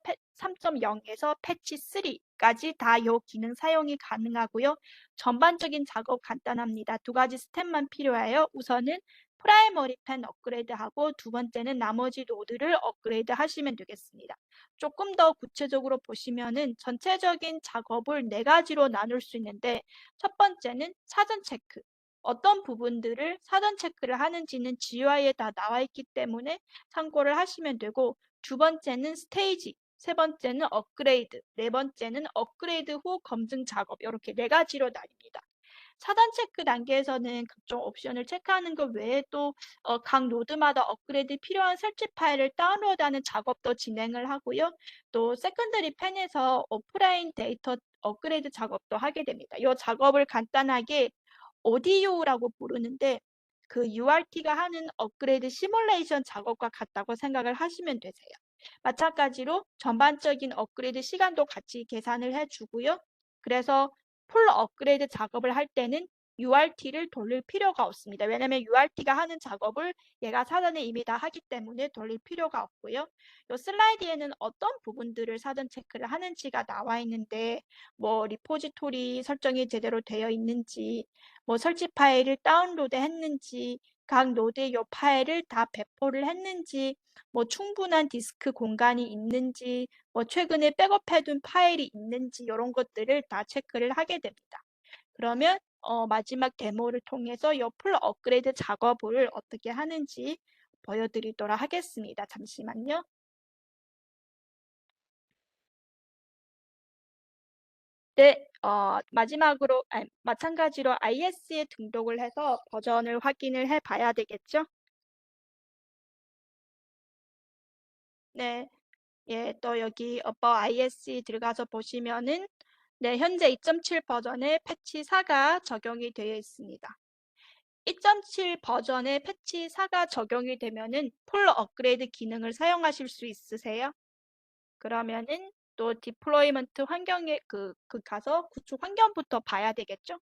패치 3까지 다 이 기능 사용이 가능하고요. 전반적인 작업 간단합니다. 2가지 스텝만 필요해요. 우선은 프라이머리 펜 업그레이드하고 두 번째는 나머지 노드를 업그레이드 하시면 되겠습니다. 조금 더 구체적으로 보시면은 전체적인 작업을 4가지로 나눌 수 있는데 첫 번째는 사전 체크. 어떤 부분들을 사전 체크를 하는지는 GUI에 다 나와 있기 때문에 참고를 하시면 되고 두 번째는 스테이지, 세 번째는 업그레이드, 네 번째는 업그레이드 후 검증 작업 이렇게 4가지로 나뉩니다. 사전 체크 단계에서는 각종 옵션을 체크하는 것 외에 또 각 노드마다 업그레이드 필요한 설치 파일을 다운로드하는 작업도 진행을 하고요. 또 세컨더리 펜에서 오프라인 데이터 업그레이드 작업도 하게 됩니다. 이 작업을 간단하게 오디오라고 부르는데 그 URT가 하는 업그레이드 시뮬레이션 작업과 같다고 생각을 하시면 되세요. 마찬가지로 전반적인 업그레이드 시간도 같이 계산을 해주고요. 그래서 풀 업그레이드 작업을 할 때는 URT를 돌릴 필요가 없습니다. 왜냐하면 URT가 하는 작업을 얘가 사전에 이미 다 하기 때문에 돌릴 필요가 없고요. 이 슬라이드에는 어떤 부분들을 사전 체크를 하는지가 나와 있는데 뭐 리포지토리 설정이 제대로 되어 있는지 뭐 설치 파일을 다운로드 했는지 각 노드의 이 파일을 다 배포를 했는지 뭐 충분한 디스크 공간이 있는지 뭐 최근에 백업해둔 파일이 있는지 이런 것들을 다 체크를 하게 됩니다. 그러면 마지막 데모를 통해서 이 풀 업그레이드 작업을 어떻게 하는지 보여드리도록 하겠습니다. 잠시만요. 네, 마지막으로, 마찬가지로 IS에 등록을 해서 버전을 확인을 해 봐야 되겠죠? 네, 예, 또 여기 About ISE 들어가서 보시면은 네, 현재 2.7 버전의 패치 4가 적용이 되어 있습니다. 2.7 버전의 패치 4가 적용이 되면은 풀 업그레이드 기능을 사용하실 수 있으세요? 그러면은 또 디플로이먼트 환경에 가서 구축 환경부터 봐야 되겠죠?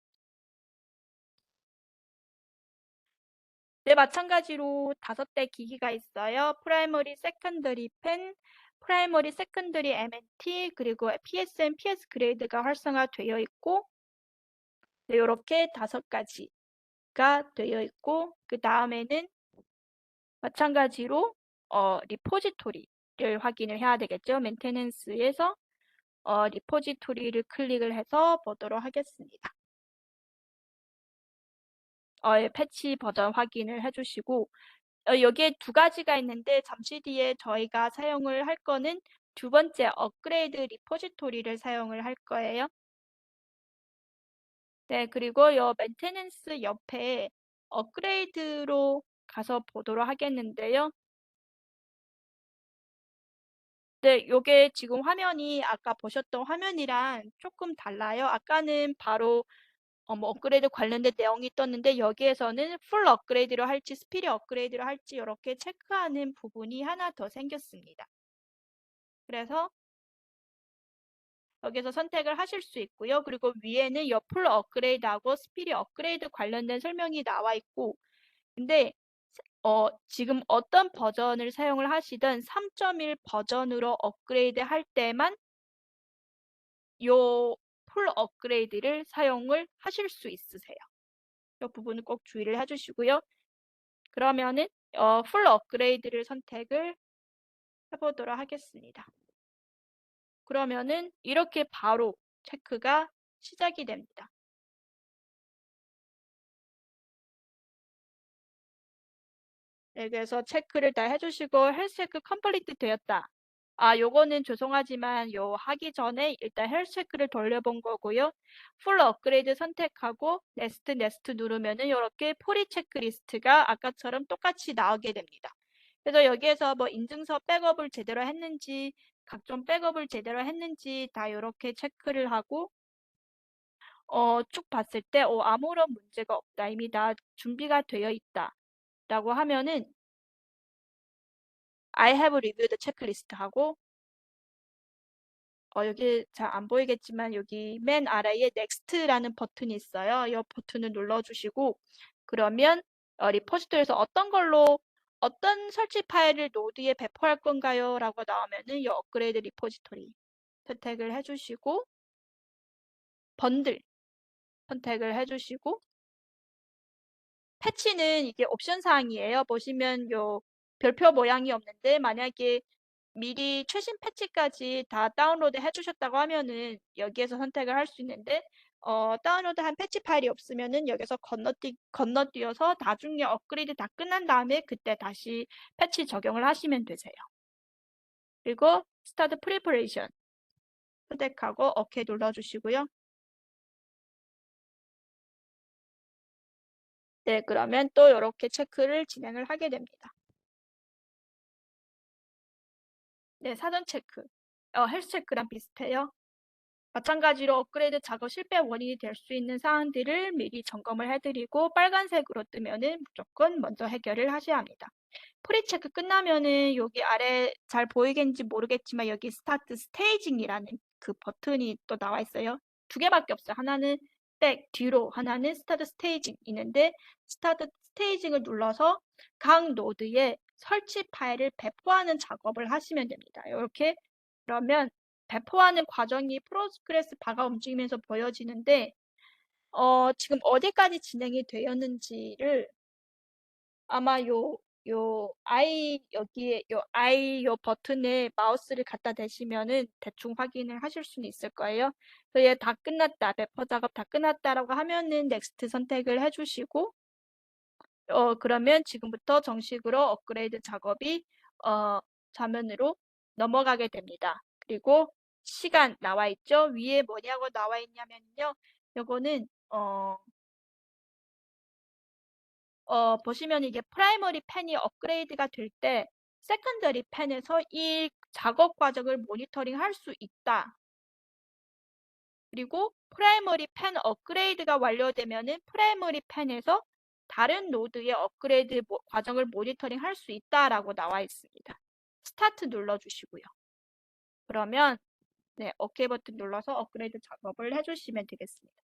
네, 마찬가지로 5대 기기가 있어요. 프라이머리, 세컨더리 펜, 프라이머리, 세컨더리, M&T, 그리고 PSM, PS 그레이드가 활성화되어 있고, 네, 이렇게 5가지가 되어 있고, 그 다음에는 마찬가지로 리포지토리를 확인을 해야 되겠죠. 메인테넌스에서 리포지토리를 클릭을 해서 보도록 하겠습니다. 패치 버전 확인을 해주시고, 여기에 2가지가 있는데 잠시 뒤에 저희가 사용을 할 거는 2번째 업그레이드 리포지토리를 사용을 할 거예요. 네, 그리고 요 메인테넌스 옆에 업그레이드로 가서 보도록 하겠는데요. 네, 요게 지금 화면이 아까 보셨던 화면이랑 조금 달라요. 아까는 바로 뭐 업그레이드 관련된 내용이 떴는데 여기에서는 풀 업그레이드로 할지 스피릿 업그레이드로 할지 이렇게 체크하는 부분이 하나 더 생겼습니다. 그래서 여기서 선택을 하실 수 있고요. 그리고 위에는 풀 업그레이드하고 스피릿 업그레이드 관련된 설명이 나와 있고, 근데 지금 어떤 버전을 사용을 하시든 3.1 버전으로 업그레이드 할 때만 요 풀 업그레이드를 사용을 하실 수 있으세요. 이 부분은 꼭 주의를 해주시고요. 그러면은 풀 업그레이드를 선택을 해보도록 하겠습니다. 그러면은 이렇게 바로 체크가 시작이 됩니다. 네, 그래서 체크를 다 해주시고 헬스 체크 컴플리트 되었다. 요거는 죄송하지만 하기 전에 일단 헬스 체크를 돌려본 거고요. 풀 업그레이드 선택하고 네스트 누르면은 이렇게 포리 체크리스트가 아까처럼 똑같이 나오게 됩니다. 그래서 여기에서 뭐 인증서 백업을 제대로 했는지, 각종 백업을 제대로 했는지 다 이렇게 체크를 하고 쭉 봤을 때 아무런 문제가 없다. 이미 다 준비가 되어 있다. 라고 하면은 I have reviewed checklist 하고 여기 잘 안 보이겠지만 여기 맨 아래에 Next라는 버튼이 있어요. 이 버튼을 눌러주시고 그러면 리포지토리에서 어떤 설치 파일을 노드에 배포할 건가요? 라고 나오면은 이 업그레이드 리포지토리 선택을 해주시고 번들 선택을 해주시고 패치는 이게 옵션 사항이에요. 보시면 요 별표 모양이 없는데 만약에 미리 최신 패치까지 다 다운로드 해주셨다고 하면은 여기에서 선택을 할 수 있는데 다운로드한 패치 파일이 없으면은 여기서 건너뛰어서 나중에 업그레이드 다 끝난 다음에 그때 다시 패치 적용을 하시면 되세요. 그리고 스타트 프리퍼레이션 선택하고 OK 눌러주시고요. 네, 그러면 또 이렇게 체크를 진행을 하게 됩니다. 네, 사전 체크. 헬스 체크랑 비슷해요. 마찬가지로 업그레이드 작업 실패 원인이 될 수 있는 사항들을 미리 점검을 해드리고 빨간색으로 뜨면은 무조건 먼저 해결을 하셔야 합니다. 프리체크 끝나면은 여기 아래 잘 보이겠는지 모르겠지만 여기 스타트 스테이징이라는 그 버튼이 또 나와 있어요. 2개밖에 없어요. 하나는 백 뒤로, 하나는 스타트 스테이징 있는데 스타트 스테이징을 눌러서 각 노드에 설치 파일을 배포하는 작업을 하시면 됩니다. 이렇게 그러면 배포하는 과정이 프로그레스 바가 움직이면서 보여지는데 지금 어디까지 진행이 되었는지를 아마 요 버튼에 마우스를 갖다 대시면은 대충 확인을 하실 수는 있을 거예요. 그래서 얘 다 끝났다, 배포 작업 다 끝났다라고 하면은 넥스트 선택을 해주시고, 그러면 지금부터 정식으로 업그레이드 작업이, 좌면으로 넘어가게 됩니다. 그리고 시간 나와 있죠? 위에 뭐냐고 나와 있냐면요. 요거는, 보시면 이게 프라이머리 펜이 업그레이드가 될 때 세컨더리 펜에서 이 작업 과정을 모니터링 할 수 있다. 그리고 프라이머리 펜 업그레이드가 완료되면은 프라이머리 펜에서 다른 노드의 업그레이드 과정을 모니터링 할 수 있다라고 나와 있습니다. 스타트 눌러주시고요. 그러면 네, OK 버튼 눌러서 업그레이드 작업을 해주시면 되겠습니다.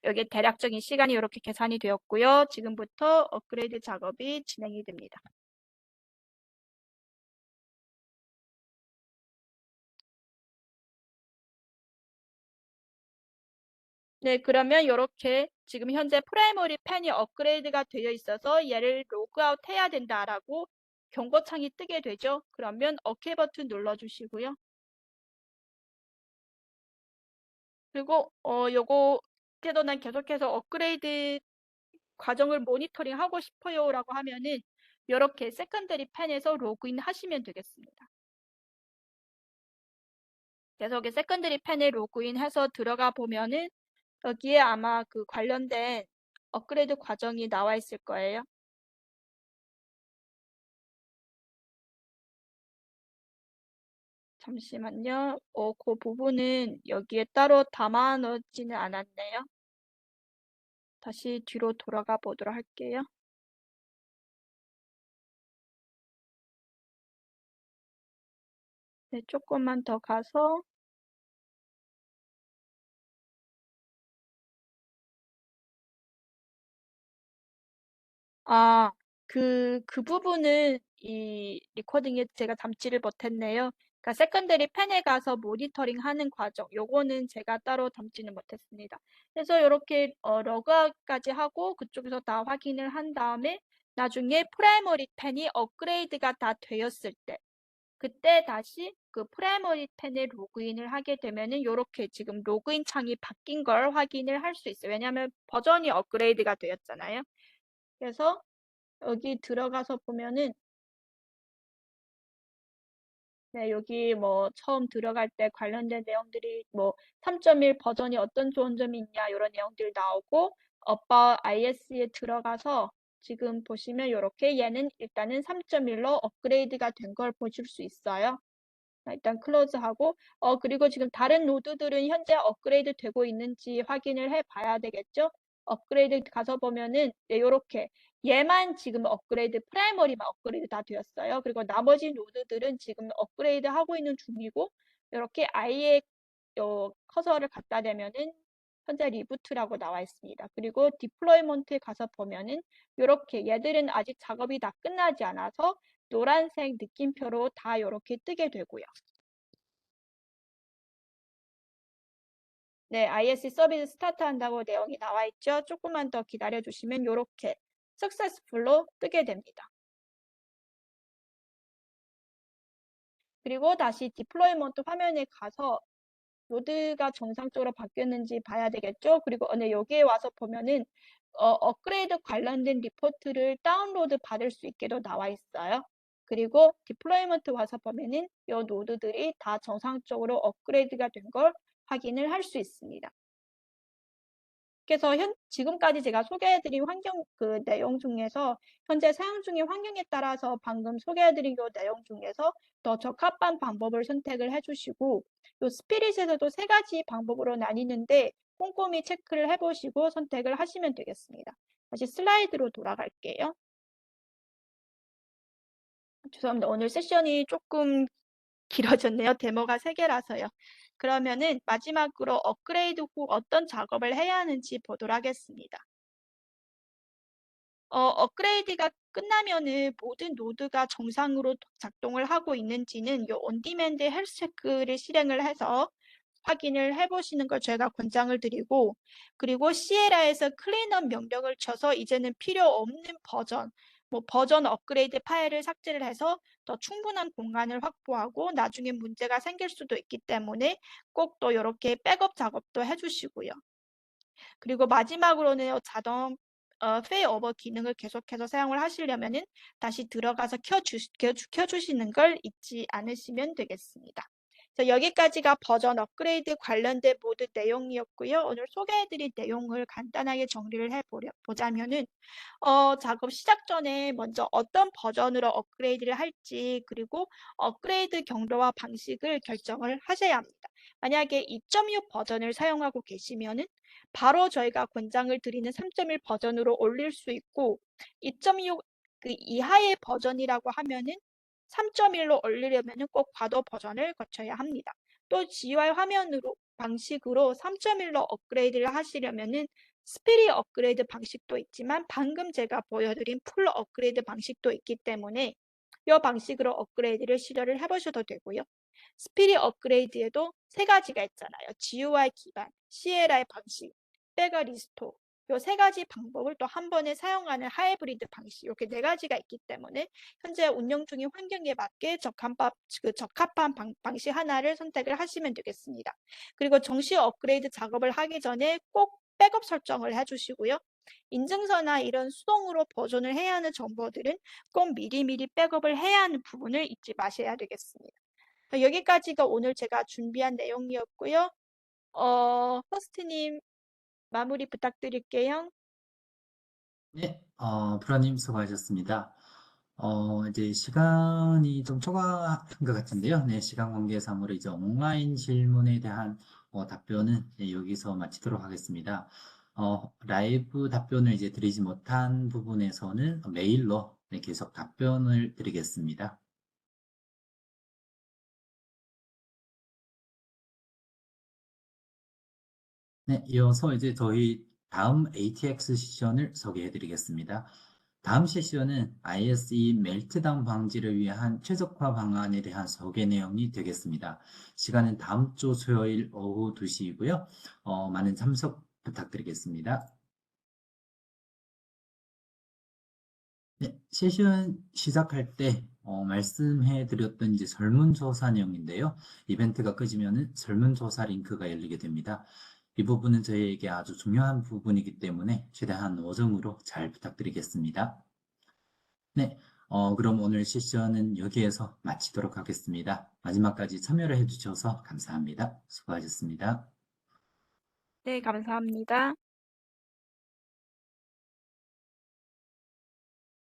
여기 대략적인 시간이 이렇게 계산이 되었고요. 지금부터 업그레이드 작업이 진행이 됩니다. 네, 그러면 이렇게 지금 현재 프라이머리 펜이 업그레이드가 되어 있어서 얘를 로그아웃 해야 된다라고 경고창이 뜨게 되죠. 그러면 OK 버튼 눌러주시고요. 그리고 요거 태도는 계속해서 업그레이드 과정을 모니터링 하고 싶어요라고 하면은 이렇게 세컨더리 펜에서 로그인 하시면 되겠습니다. 그래서 여기 세컨더리 펜에 로그인해서 들어가 보면은 여기에 아마 그 관련된 업그레이드 과정이 나와 있을 거예요. 잠시만요. 그 부분은 여기에 따로 담아 놓지는 않았네요. 다시 뒤로 돌아가 보도록 할게요. 네, 조금만 더 가서 그 부분은 이 리코딩에 제가 담지를 못했네요. 그러니까 세컨더리 펜에 가서 모니터링 하는 과정, 요거는 제가 따로 담지는 못했습니다. 그래서 이렇게 러그아웃까지 하고 그쪽에서 다 확인을 한 다음에 나중에 프라이머리 펜이 업그레이드가 다 되었을 때 그때 다시 그 프라이머리 펜에 로그인을 하게 되면은 이렇게 지금 로그인 창이 바뀐 걸 확인을 할 수 있어요. 왜냐하면 버전이 업그레이드가 되었잖아요. 그래서 여기 들어가서 보면은 네, 여기 뭐 처음 들어갈 때 관련된 내용들이 뭐 3.1 버전이 어떤 좋은 점이 있냐 이런 내용들이 나오고 About IS에 들어가서 지금 보시면 이렇게 얘는 일단은 3.1로 업그레이드가 된 걸 보실 수 있어요. 일단 클로즈하고 그리고 지금 다른 노드들은 현재 업그레이드 되고 있는지 확인을 해 봐야 되겠죠. 업그레이드 가서 보면은 네, 이렇게 얘만 지금 업그레이드 프라이머리만 업그레이드 다 되었어요. 그리고 나머지 노드들은 지금 업그레이드 하고 있는 중이고 이렇게 아이의 커서를 갖다 대면은 현재 리부트라고 나와 있습니다. 그리고 디플로이먼트에 가서 보면은 이렇게 얘들은 아직 작업이 다 끝나지 않아서 노란색 느낌표로 다 이렇게 뜨게 되고요. 네, ISC 서비스 스타트 한다고 내용이 나와 있죠. 조금만 더 기다려 주시면 이렇게 successful로 뜨게 됩니다. 그리고 다시 디플로이먼트 화면에 가서 노드가 정상적으로 바뀌었는지 봐야 되겠죠. 그리고 여기에 와서 보면은 업그레이드 관련된 리포트를 다운로드 받을 수 있게도 나와 있어요. 그리고 디플로이먼트 와서 보면은 이 노드들이 다 정상적으로 업그레이드가 된 걸 확인을 할 수 있습니다. 그래서 지금까지 제가 소개해드린 그 내용 중에서 현재 사용 중인 환경에 따라서 방금 소개해드린 그 내용 중에서 더 적합한 방법을 선택을 해주시고 요 스피릿에서도 3가지 방법으로 나뉘는데 꼼꼼히 체크를 해보시고 선택을 하시면 되겠습니다. 다시 슬라이드로 돌아갈게요. 죄송합니다. 오늘 세션이 조금 길어졌네요. 데모가 3개라서요. 그러면은 마지막으로 업그레이드 후 어떤 작업을 해야 하는지 보도록 하겠습니다. 업그레이드가 끝나면은 모든 노드가 정상으로 작동을 하고 있는지는 이 온디맨드 헬스 체크를 실행을 해서 확인을 해보시는 걸 제가 권장을 드리고 그리고 시에라에서 클린업 명령을 쳐서 이제는 필요 없는 버전 뭐 버전 업그레이드 파일을 삭제를 해서 더 충분한 공간을 확보하고 나중에 문제가 생길 수도 있기 때문에 꼭 또 이렇게 백업 작업도 해주시고요. 그리고 마지막으로는 자동 페이오버 기능을 계속해서 사용을 하시려면은 다시 들어가서 켜주시는 걸 잊지 않으시면 되겠습니다. 여기까지가 버전 업그레이드 관련된 모든 내용이었고요. 오늘 소개해드린 내용을 간단하게 정리를 해보자면은 작업 시작 전에 먼저 어떤 버전으로 업그레이드를 할지 그리고 업그레이드 경로와 방식을 결정을 하셔야 합니다. 만약에 2.6 버전을 사용하고 계시면은 바로 저희가 권장을 드리는 3.1 버전으로 올릴 수 있고 2.6 그 이하의 버전이라고 하면은 3.1로 올리려면은 꼭 과도 버전을 거쳐야 합니다. 또 GUI 화면으로 방식으로 3.1로 업그레이드를 하시려면은 스피릿 업그레이드 방식도 있지만 방금 제가 보여드린 풀 업그레이드 방식도 있기 때문에 이 방식으로 업그레이드를 시도를 해보셔도 되고요. 스피릿 업그레이드에도 3가지가 있잖아요. GUI 기반, CLI 방식. 웹배가 리스토어 요 세 가지 방법을 또 한 번에 사용하는 하이브리드 방식 이렇게 네 가지가 있기 때문에 현재 운영 중인 환경에 맞게 적합한 방식 하나를 선택을 하시면 되겠습니다. 그리고 정시 업그레이드 작업을 하기 전에 꼭 백업 설정을 해주시고요. 인증서나 이런 수동으로 보존을 해야 하는 정보들은 꼭 미리미리 백업을 해야 하는 부분을 잊지 마셔야 되겠습니다. 여기까지가 오늘 제가 준비한 내용이었고요. 호스트님 마무리 부탁드릴게요. 네, 프라님 수고하셨습니다. 이제 시간이 좀 초과한 것 같은데요. 네, 시간 관계상으로 이제 온라인 질문에 대한 답변은 네, 여기서 마치도록 하겠습니다. 라이브 답변을 이제 드리지 못한 부분에서는 메일로 네, 계속 답변을 드리겠습니다. 네, 이어서 이제 저희 다음 ATX 세션을 소개해 드리겠습니다. 다음 세션은 ISE 멜트다운 방지를 위한 최적화 방안에 대한 소개 내용이 되겠습니다. 시간은 다음 주 수요일 오후 2시이고요. 많은 참석 부탁드리겠습니다. 네, 세션 시작할 때 말씀해 드렸던 이제 설문조사 내용인데요. 이벤트가 끄지면은 설문조사 링크가 열리게 됩니다. 이 부분은 저희에게 아주 중요한 부분이기 때문에 최대한 오정으로 잘 부탁드리겠습니다. 네, 그럼 오늘 세션은 여기에서 마치도록 하겠습니다. 마지막까지 참여를 해주셔서 감사합니다. 수고하셨습니다. 네, 감사합니다.